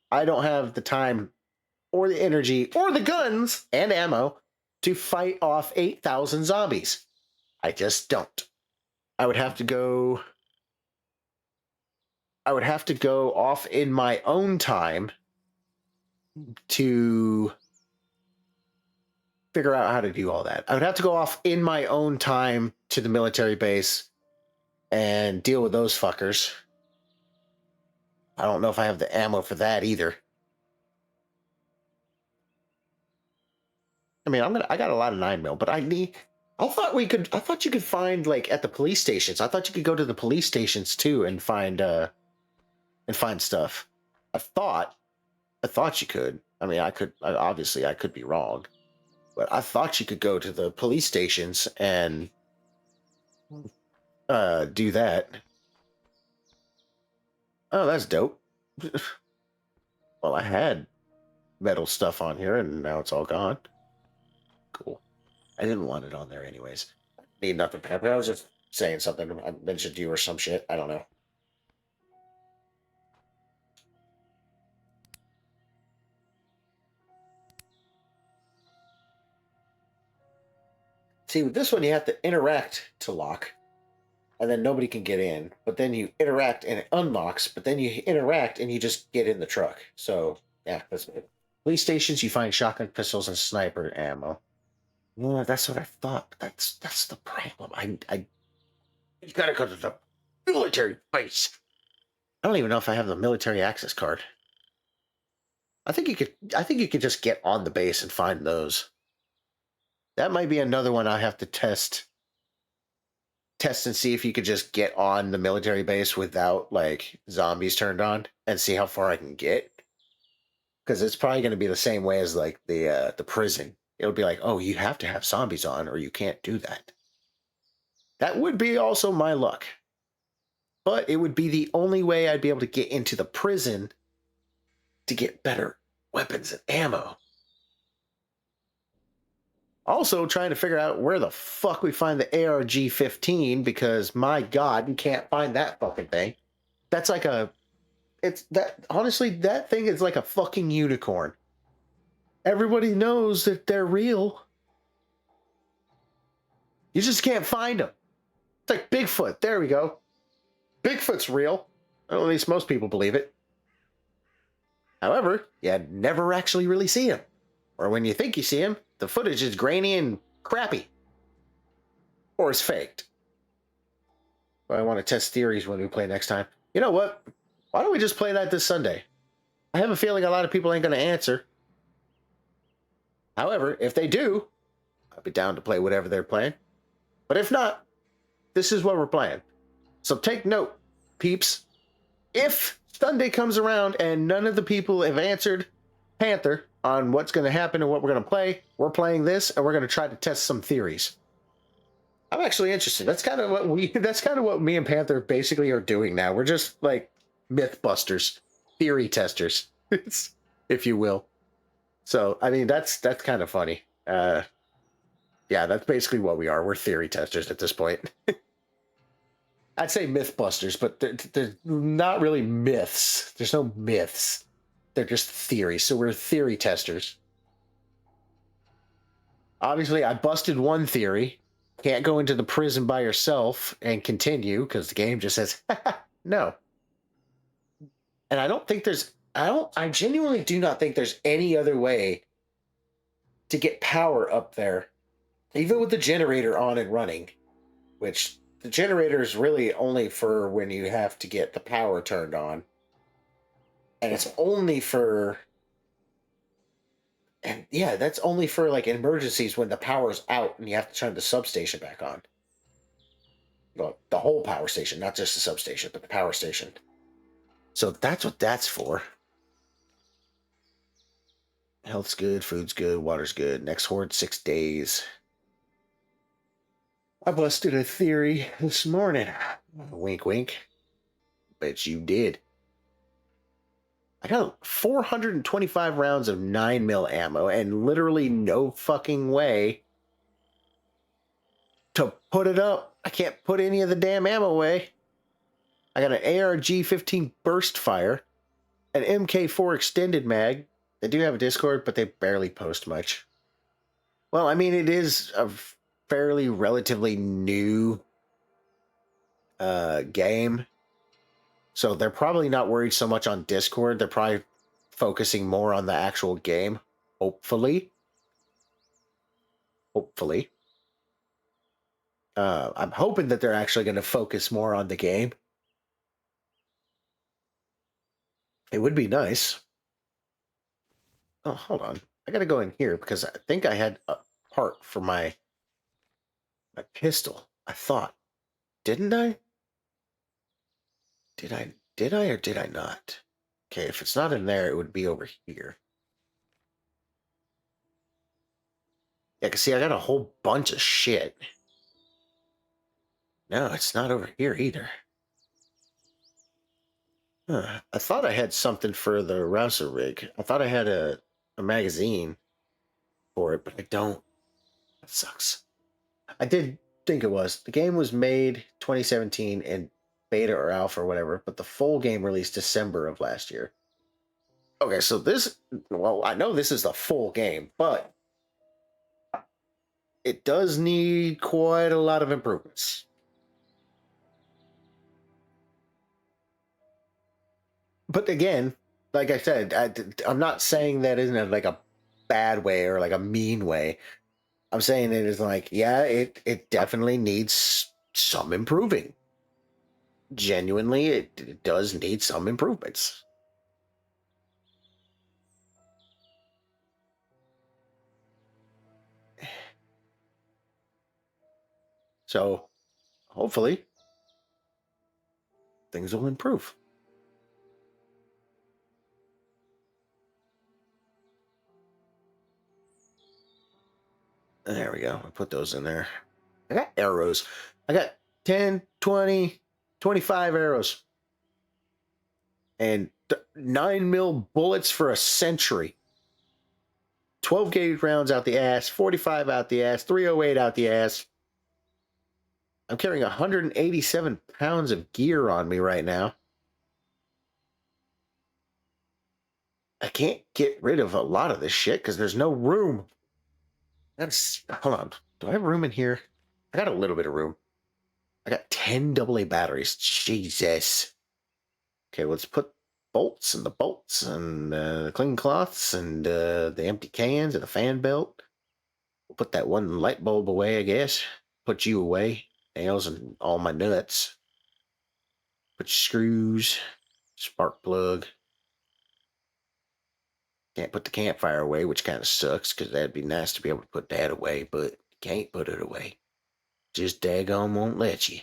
S1: I don't have the time or the energy or the guns and ammo to fight off 8,000 zombies. I just don't. I would have to go off in my own time to figure out how to do all that. I would have to go off in my own time to the military base and deal with those fuckers. I don't know if I have the ammo for that either. I mean, I got a lot of 9mm, but I thought you could find, like, at the police stations. I thought you could go to the police stations too and find stuff. I thought you could. I mean, obviously I could be wrong, but I thought you could go to the police stations and do that. Oh, that's dope. Well, I had metal stuff on here and now it's all gone. Cool. I didn't want it on there anyways. Need nothing, Pepper. I was just saying something. I mentioned you or some shit. I don't know. See, with this one, you have to interact to lock, and then nobody can get in. But then you interact and it unlocks, but then you interact and you just get in the truck. So, yeah, that's it. Police stations, you find shotgun pistols and sniper ammo. Yeah, that's what I thought. That's the problem. You gotta go to the military base. I don't even know if I have the military access card. I think you could just get on the base and find those. That might be another one I have to test and see if you could just get on the military base without, like, zombies turned on and see how far I can get. Because it's probably going to be the same way as, like, the prison. It'll be like, oh, you have to have zombies on or you can't do that. That would be also my luck. But it would be the only way I'd be able to get into the prison to get better weapons and ammo. Also trying to figure out where the fuck we find the ARG-15, because my god, you can't find that fucking thing. That's like honestly, that thing is like a fucking unicorn. Everybody knows that they're real. You just can't find them. It's like Bigfoot. There we go. Bigfoot's real. Well, at least most people believe it. However, you never actually really see him. Or when you think you see him, the footage is grainy and crappy. Or is faked. I want to test theories when we play next time. You know what? Why don't we just play that this Sunday? I have a feeling a lot of people ain't going to answer. However, if they do, I'll be down to play whatever they're playing. But if not, this is what we're playing. So take note, peeps. If Sunday comes around and none of the people have answered Panther on what's going to happen and what we're going to play, we're playing this and we're going to try to test some theories. I'm actually interested. That's kind of what me and Panther basically are doing now. We're just like myth busters, theory testers, if you will. So, I mean, that's kind of funny. Yeah, that's basically what we are. We're theory testers at this point. I'd say myth busters, but they're not really myths. There's no myths. They're just theories. So we're theory testers. Obviously, I busted one theory. Can't go into the prison by yourself and continue because the game just says, no. And I genuinely do not think there's any other way to get power up there, even with the generator on and running, which the generator is really only for when you have to get the power turned on. And it's only for, and yeah, that's only for like emergencies when the power's out and you have to turn the substation back on. Well, the whole power station, not just the substation, but the power station. So that's what that's for. Health's good, food's good, water's good. Next horde, 6 days. I busted a theory this morning. Wink, wink. Bet you did. I got 425 rounds of 9mm ammo and literally no fucking way to put it up. I can't put any of the damn ammo away. I got an ARG-15 burst fire, an MK4 extended mag. They do have a Discord, but they barely post much. Well, I mean, it is a fairly relatively new game. So they're probably not worried so much on Discord. They're probably focusing more on the actual game. Hopefully. Hopefully. I'm hoping that they're actually going to focus more on the game. It would be nice. Oh, hold on. I got to go in here because I think I had a part for my pistol. I thought. Didn't I? Did I or did I not? Okay, if it's not in there, it would be over here. Yeah, because see, I got a whole bunch of shit. No, it's not over here either. Huh. I thought I had something for the Rouser rig. I thought I had a magazine for it, but I don't. That sucks. I did think it was. The game was made 2017 and beta or alpha or whatever, but the full game released December of last year. Okay, so this, well, I know this is the full game, but it does need quite a lot of improvements. But again, like I said, I'm not saying that in a bad way or like a mean way. I'm saying it is like, yeah, it definitely needs some improving. Genuinely, it does need some improvements. So, hopefully, things will improve. There we go. I put those in there. I got arrows. I got 10, 20, 25 arrows. And 9mm bullets for a century. 12 gauge rounds out the ass. 45 out the ass. 308 out the ass. I'm carrying 187 pounds of gear on me right now. I can't get rid of a lot of this shit because there's no room. Hold on. Do I have room in here? I got a little bit of room. I got 10 AA batteries. Jesus. Okay, let's put bolts and the bolts and the clean cloths and the empty cans and the fan belt. We'll put that one light bulb away, I guess. Put you away. Nails and all my nuts. Put screws, spark plug. Can't put the campfire away, which kind of sucks because that'd be nice to be able to put that away, but can't put it away. Just daggone won't let you.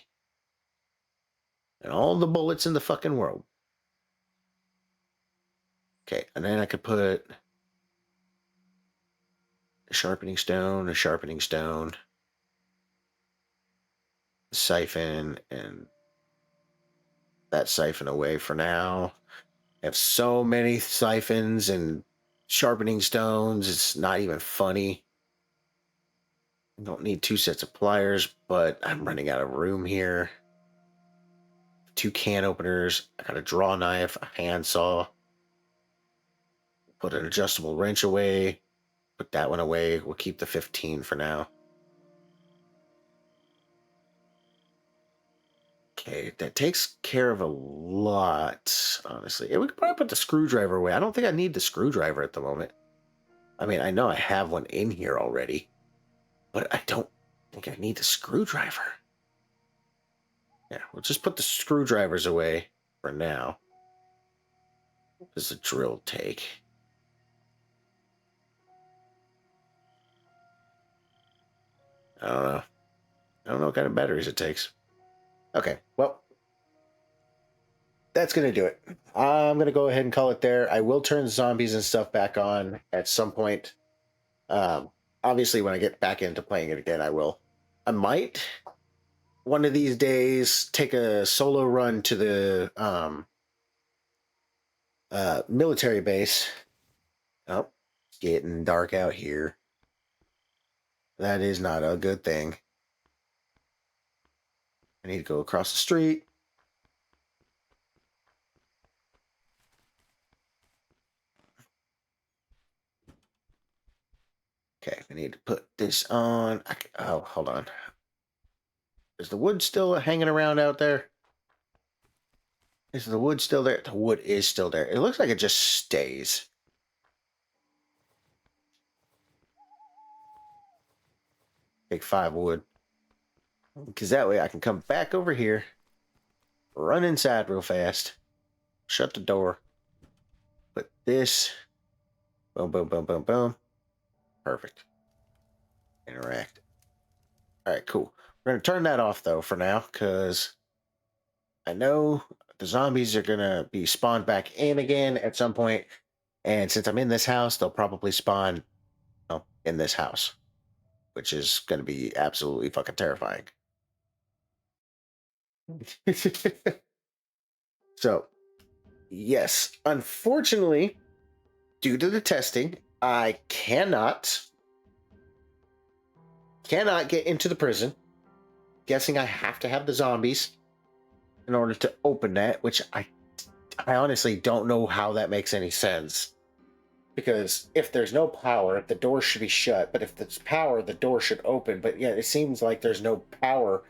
S1: And all the bullets in the fucking world. Okay, and then I could put a sharpening stone, siphon, and that siphon away for now. I have so many siphons and sharpening stones, it's not even funny. I don't need 2 sets of pliers, but I'm running out of room here. 2 can openers. I got a draw knife, a handsaw. Put an adjustable wrench away. Put that one away. We'll keep the 15 for now. Okay, that takes care of a lot, honestly. We could probably put the screwdriver away. I don't think I need the screwdriver at the moment. I mean, I know I have one in here already, but I don't think I need the screwdriver. Yeah, we'll just put the screwdrivers away for now. What does the drill take? I don't know. I don't know what kind of batteries it takes. Okay, well, that's going to do it. I'm going to go ahead and call it there. I will turn zombies and stuff back on at some point. Obviously, when I get back into playing it again, I will. I might, one of these days, take a solo run to the military base. Oh, it's getting dark out here. That is not a good thing. I need to go across the street. Okay, I need to put this on. Oh, hold on. Is the wood still hanging around out there? Is the wood still there? The wood is still there. It looks like it just stays. Take 5 wood. Because that way I can come back over here, run inside real fast, shut the door, put this, boom, boom, boom, boom, boom. Perfect. Interact. All right, cool. We're going to turn that off, though, for now, because I know the zombies are going to be spawned back in again at some point, and since I'm in this house, they'll probably spawn in this house, which is going to be absolutely fucking terrifying. So, yes, unfortunately, due to the testing, I cannot get into the prison. Guessing I have to have the zombies in order to open that, which I honestly don't know how that makes any sense. Because if there's no power, the door should be shut. But if there's power, the door should open. But yeah, it seems like there's no power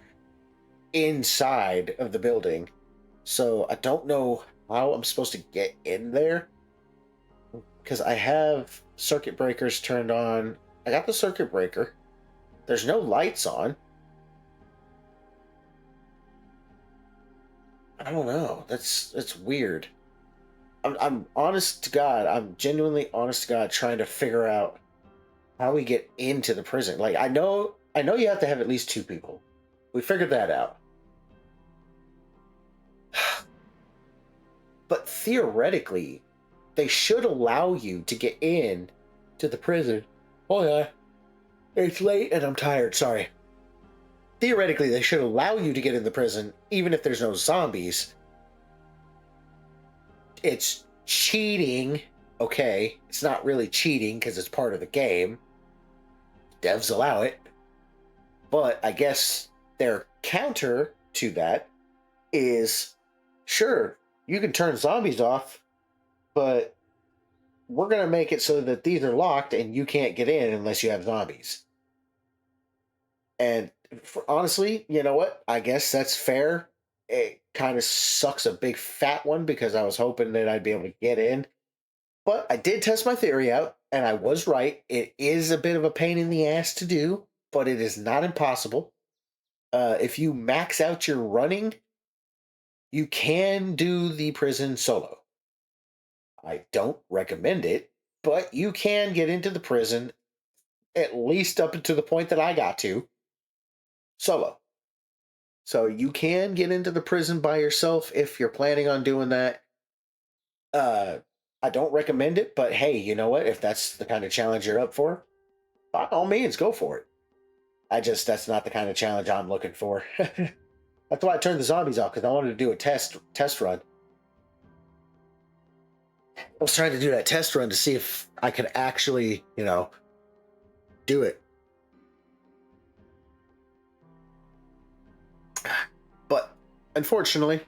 S1: inside of the building. So I don't know how I'm supposed to get in there. Because I have circuit breakers turned on. I got the circuit breaker. There's no lights on. I don't know. That's weird. I'm honest to God. I'm genuinely honest to God trying to figure out how we get into the prison. Like I know you have to have at least 2 people. We figured that out. But theoretically, they should allow you to get in to the prison. Oh yeah. It's late and I'm tired. Sorry. Theoretically, they should allow you to get in the prison, even if there's no zombies. It's cheating, okay? It's not really cheating because it's part of the game. Devs allow it. But I guess their counter to that is, sure, you can turn zombies off, but we're going to make it so that these are locked and you can't get in unless you have zombies. And honestly, you know what? I guess that's fair. It kind of sucks a big fat one because I was hoping that I'd be able to get in. But I did test my theory out, and I was right. It is a bit of a pain in the ass to do, but it is not impossible. If you max out your running, You can do the prison solo. I don't recommend it, but you can get into the prison at least up to the point that I got to solo. So you can get into the prison by yourself if you're planning on doing that. Uh, I don't recommend it, but hey, you know what? If that's the kind of challenge you're up for, by all means, go for it. That's not the kind of challenge I'm looking for. That's why I turned the zombies off, because I wanted to do a test run. I was trying to do that test run to see if I could actually, do it. But unfortunately,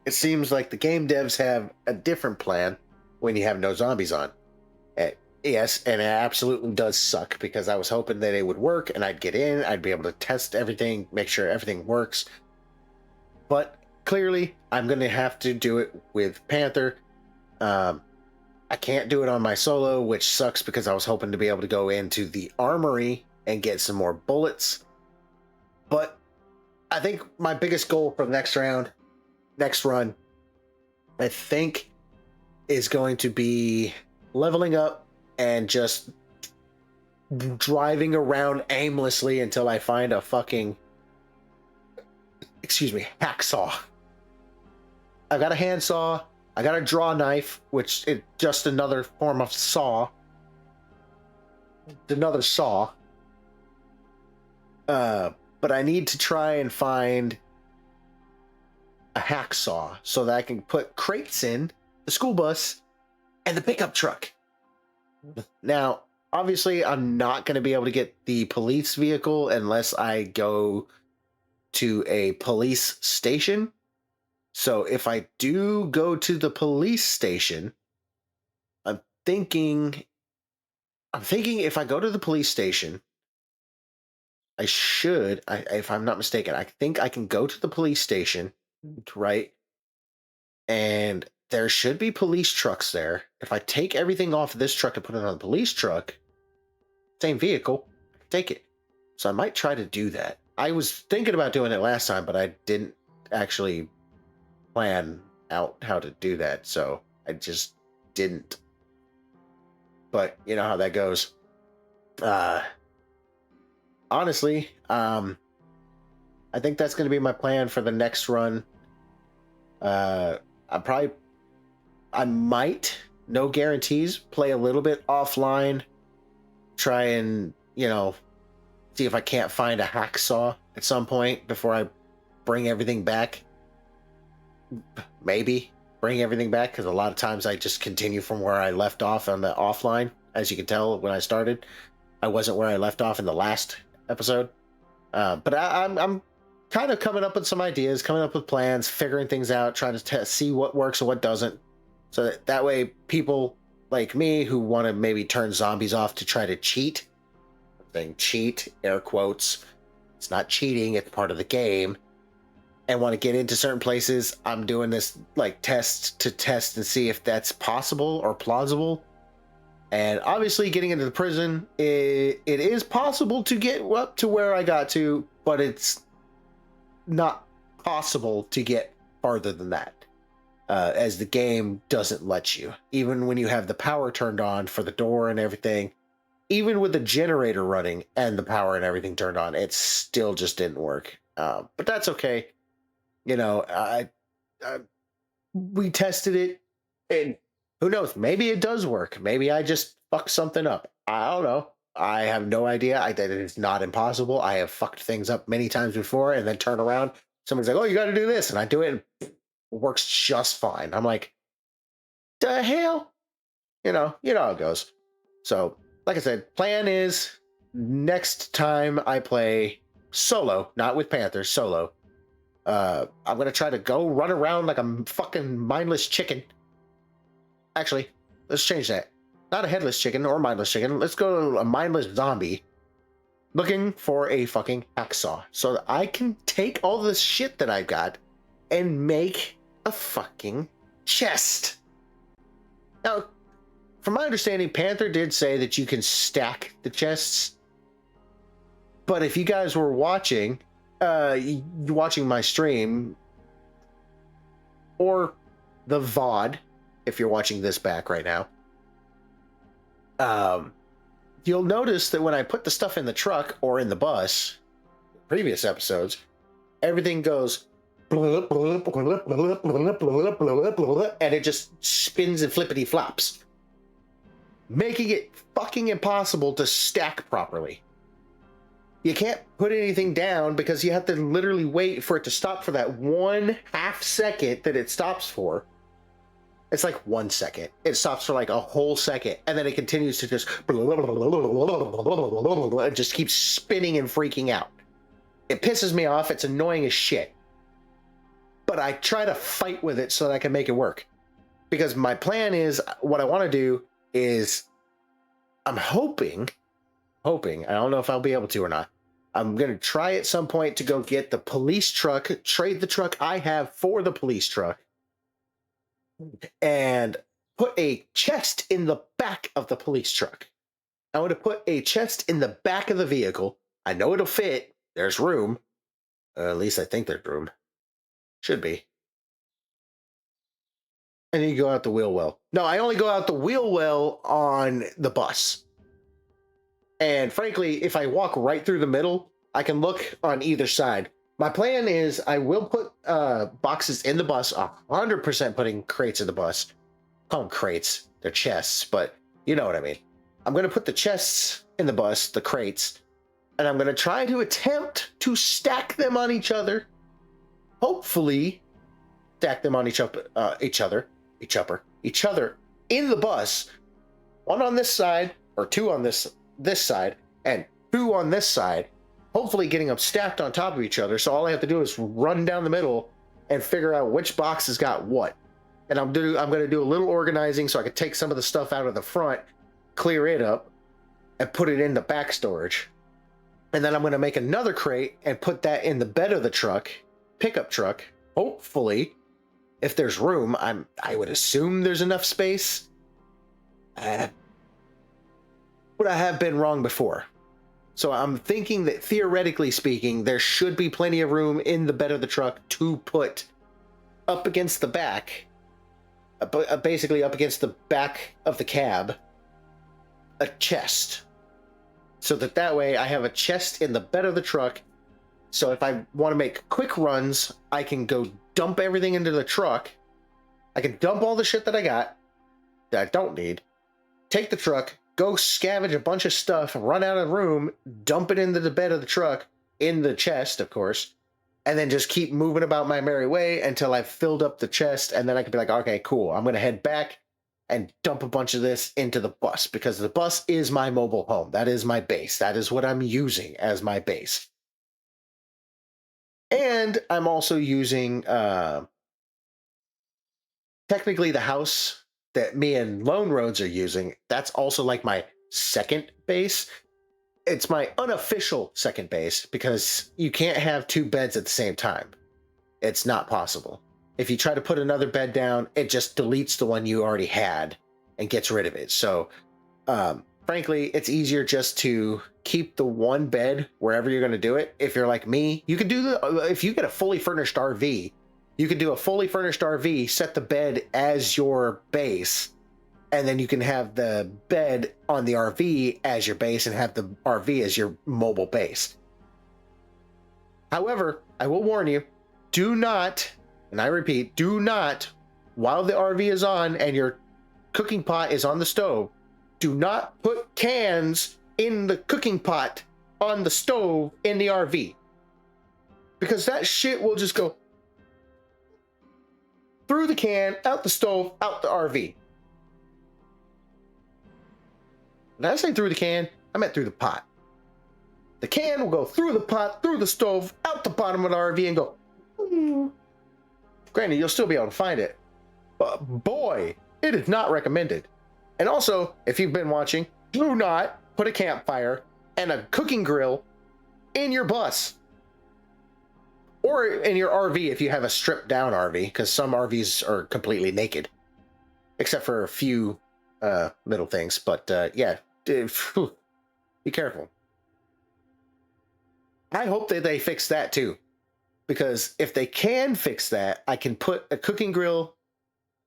S1: it seems like the game devs have a different plan when you have no zombies on. Yes, and it absolutely does suck, because I was hoping that it would work and I'd get in, I'd be able to test everything, make sure everything works. But clearly, I'm going to have to do it with Panther. I can't do it on my solo, which sucks, because I was hoping to be able to go into the armory and get some more bullets. But I think my biggest goal for the next run, I think, is going to be leveling up and just driving around aimlessly until I find a fucking, hacksaw. I've got a handsaw. I got a draw knife, which is just another form of saw. Another saw. But I need to try and find a hacksaw so that I can put crates in the school bus and the pickup truck. Now, obviously, I'm not going to be able to get the police vehicle unless I go to a police station. So if I do go to the police station, I'm thinking if I go to the police station, I should, if I'm not mistaken, I think I can go to the police station, right? And there should be police trucks there. If I take everything off of this truck and put it on the police truck, same vehicle, I can take it. So I might try to do that. I was thinking about doing it last time, but I didn't actually plan out how to do that, so I just didn't. But you know how that goes. Honestly, I think that's going to be my plan for the next run. I might, no guarantees, play a little bit offline, try and, see if I can't find a hacksaw at some point before I bring everything back. Maybe bring everything back, because a lot of times I just continue from where I left off on the offline. As you can tell, when I started, I wasn't where I left off in the last episode. But I'm kind of coming up with some ideas, coming up with plans, figuring things out, trying to see what works and what doesn't. So that way people like me who want to maybe turn zombies off to try to cheat, saying cheat, air quotes, it's not cheating, it's part of the game, and want to get into certain places, I'm doing this like test and see if that's possible or plausible. And obviously getting into the prison, it is possible to get up to where I got to, but it's not possible to get farther than that, as the game doesn't let you. Even when you have the power turned on for the door and everything, even with the generator running and the power and everything turned on, it still just didn't work. But that's okay. We tested it, and who knows? Maybe it does work. Maybe I just fucked something up. I don't know. I have no idea. That it's not impossible. I have fucked things up many times before and then turn around. Someone's like, oh, you got to do this. And I do it, and it works just fine. I'm like, the hell? You know how it goes. So, like I said, plan is next time I play solo, not with Panther, solo, I'm going to try to go run around like a fucking mindless chicken. Actually, let's change that. Not a headless chicken or mindless chicken. Let's go to a mindless zombie looking for a fucking hacksaw so that I can take all this shit that I've got and make a fucking chest. Now, from my understanding, Panther did say that you can stack the chests. But if you guys were watching my stream, or the VOD, if you're watching this back right now, you'll notice that when I put the stuff in the truck or in the bus, previous episodes, everything goes and it just spins and flippity flops, making it fucking impossible to stack properly. You can't put anything down because you have to literally wait for it to stop for that 1/2 second that it stops for. It's like 1 second. It stops for like a whole second, and then it continues to just it just keeps spinning and freaking out. It pisses me off. It's annoying as shit. But I try to fight with it so that I can make it work. Because my plan is, what I want to do is, I'm hoping, I don't know if I'll be able to or not, I'm going to try at some point to go get the police truck, trade the truck I have for the police truck, and put a chest in the back of the police truck. I want to put a chest in the back of the vehicle. I know it'll fit. There's room. At least I think there's room. Should be. And then you go out the wheel well. No, I only go out the wheel well on the bus. And frankly, if I walk right through the middle, I can look on either side. My plan is I will put boxes in the bus, 100% putting crates in the bus. Call them crates. They're chests, but you know what I mean. I'm going to put the chests in the bus, the crates, and I'm going to try to attempt to stack them on each other. Hopefully, stack them on each other in the bus. One on this side, or two on this side, and two on this side. Hopefully, getting them stacked on top of each other. So all I have to do is run down the middle and figure out which box has got what. And I'm going to do a little organizing so I can take some of the stuff out of the front, clear it up, and put it in the back storage. And then I'm going to make another crate and put that in the bed of the truck. Pickup truck. Hopefully, if there's room, I would assume there's enough space. But I have been wrong before. So I'm thinking that theoretically speaking, there should be plenty of room in the bed of the truck to put up against the back, basically up against the back of the cab, a chest. So that way I have a chest in the bed of the truck. So if I want to make quick runs, I can go dump everything into the truck. I can dump all the shit that I got that I don't need, take the truck, go scavenge a bunch of stuff, run out of room, dump it into the bed of the truck, in the chest, of course, and then just keep moving about my merry way until I've filled up the chest, and then I can be like, okay, cool, I'm going to head back and dump a bunch of this into the bus, because the bus is my mobile home. That is my base. That is what I'm using as my base. And I'm also using, technically the house that me and Lone Roads are using, that's also like my second base. It's my unofficial second base because you can't have two beds at the same time. It's not possible. If you try to put another bed down, it just deletes the one you already had and gets rid of it. So, frankly, it's easier just to keep the one bed wherever you're going to do it. If you're like me, you can do if you get a fully furnished RV, you can do a fully furnished RV, set the bed as your base, and then you can have the bed on the RV as your base and have the RV as your mobile base. However, I will warn you, do not, and I repeat, do not, while the RV is on and your cooking pot is on the stove, do not put cans in the cooking pot on the stove in the RV. Because that shit will just go through the can, out the stove, out the RV. When I say through the can, I meant through the pot. The can will go through the pot, through the stove, out the bottom of the RV and go. Granted, you'll still be able to find it. But boy, it is not recommended. And also, if you've been watching, do not put a campfire and a cooking grill in your bus. Or in your RV if you have a stripped down RV, because some RVs are completely naked. Except for a few little things. But yeah, be careful. I hope that they fix that too. because if they can fix that, I can put a cooking grill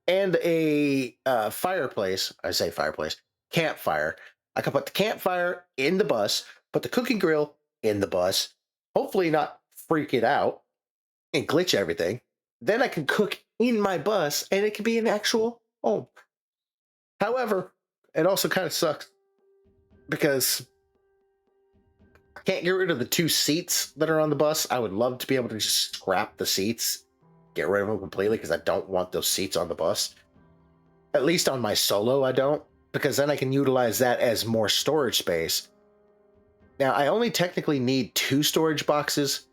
S1: and a fireplace. I say fireplace, campfire. I can put the campfire in the bus, put the cooking grill in the bus, hopefully not freak it out and glitch everything. Then I can cook in my bus and it can be an actual home. However, it also kind of sucks because I can't get rid of the 2 seats that are on the bus. I would love to be able to just scrap the seats, get rid of them completely, because I don't want those seats on the bus. At least on my solo, I don't, because then I can utilize that as more storage space. Now, I only technically need 2 storage boxes.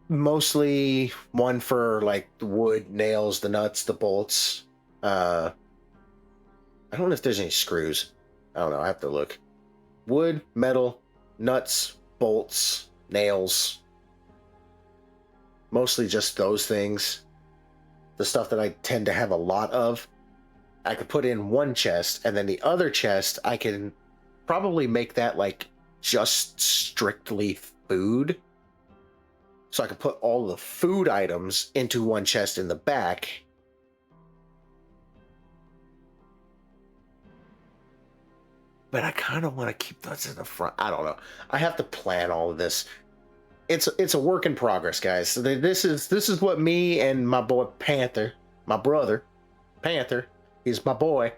S1: Mostly one for like the wood, nails, the nuts, the bolts. I don't know if there's any screws. I don't know. I have to look. Wood, metal, nuts, bolts, nails. Mostly just those things. The stuff that I tend to have a lot of. I could put in one chest, and then the other chest, I can probably make that like just strictly food. So I could put all the food items into one chest in the back. But I kind of want to keep those in the front. I don't know. I have to plan all of this. It's a work in progress, guys. So this is what me and my boy Panther, my brother, Panther, he's my boy.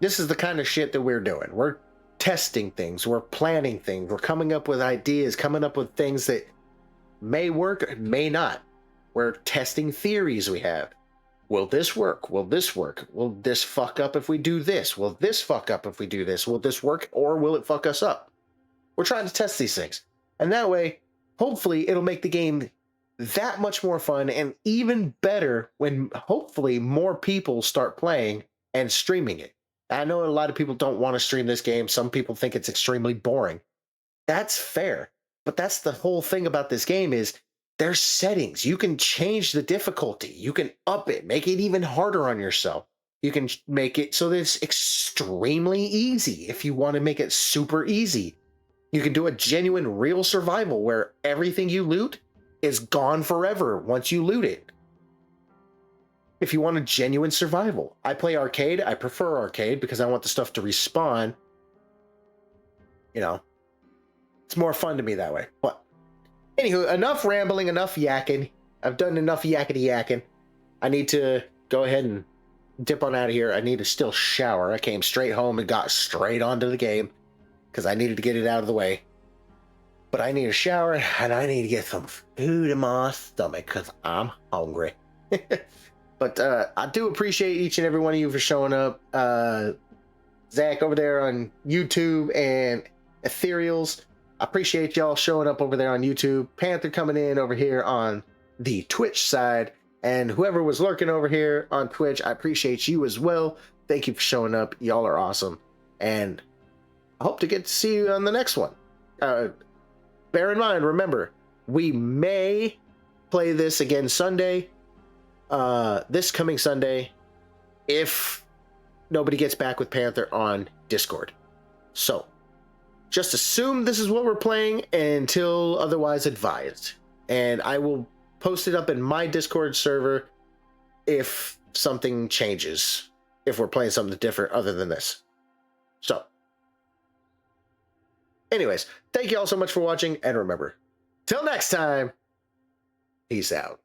S1: This is the kind of shit that we're doing. We're testing things. We're planning things. We're coming up with ideas, coming up with things that may work, may not. We're testing theories we have. Will this work? Will this work? Will this fuck up if we do this? Will this fuck up if we do this? Will this work, or will it fuck us up? We're trying to test these things. And that way, hopefully, it'll make the game that much more fun and even better when hopefully more people start playing and streaming it. I know a lot of people don't want to stream this game. Some people think it's extremely boring. That's fair. But that's the whole thing about this game is there's settings. You can change the difficulty. You can up it, make it even harder on yourself. You can make it so that it's extremely easy if you want to make it super easy. You can do a genuine real survival where everything you loot is gone forever once you loot it. If you want a genuine survival. I play arcade. I prefer arcade because I want the stuff to respawn. You know, it's more fun to me that way. But anywho, enough rambling, enough yakking. I've done enough yakety yakking. I need to go ahead and dip on out of here. I need to still shower. I came straight home and got straight onto the game because I needed to get it out of the way. But I need a shower and I need to get some food in my stomach because I'm hungry. But I do appreciate each and every one of you for showing up. Zach over there on YouTube and Ethereals. I appreciate y'all showing up over there on YouTube. Panther coming in over here on the Twitch side. And whoever was lurking over here on Twitch, I appreciate you as well. Thank you for showing up. Y'all are awesome. And I hope to get to see you on the next one. Bear in mind, remember, we may play this again Sunday. This coming Sunday, if nobody gets back with Panther on Discord. So, just assume this is what we're playing until otherwise advised. And I will post it up in my Discord server if something changes. If we're playing something different other than this. So, anyways, thank you all so much for watching. And remember, till next time, peace out.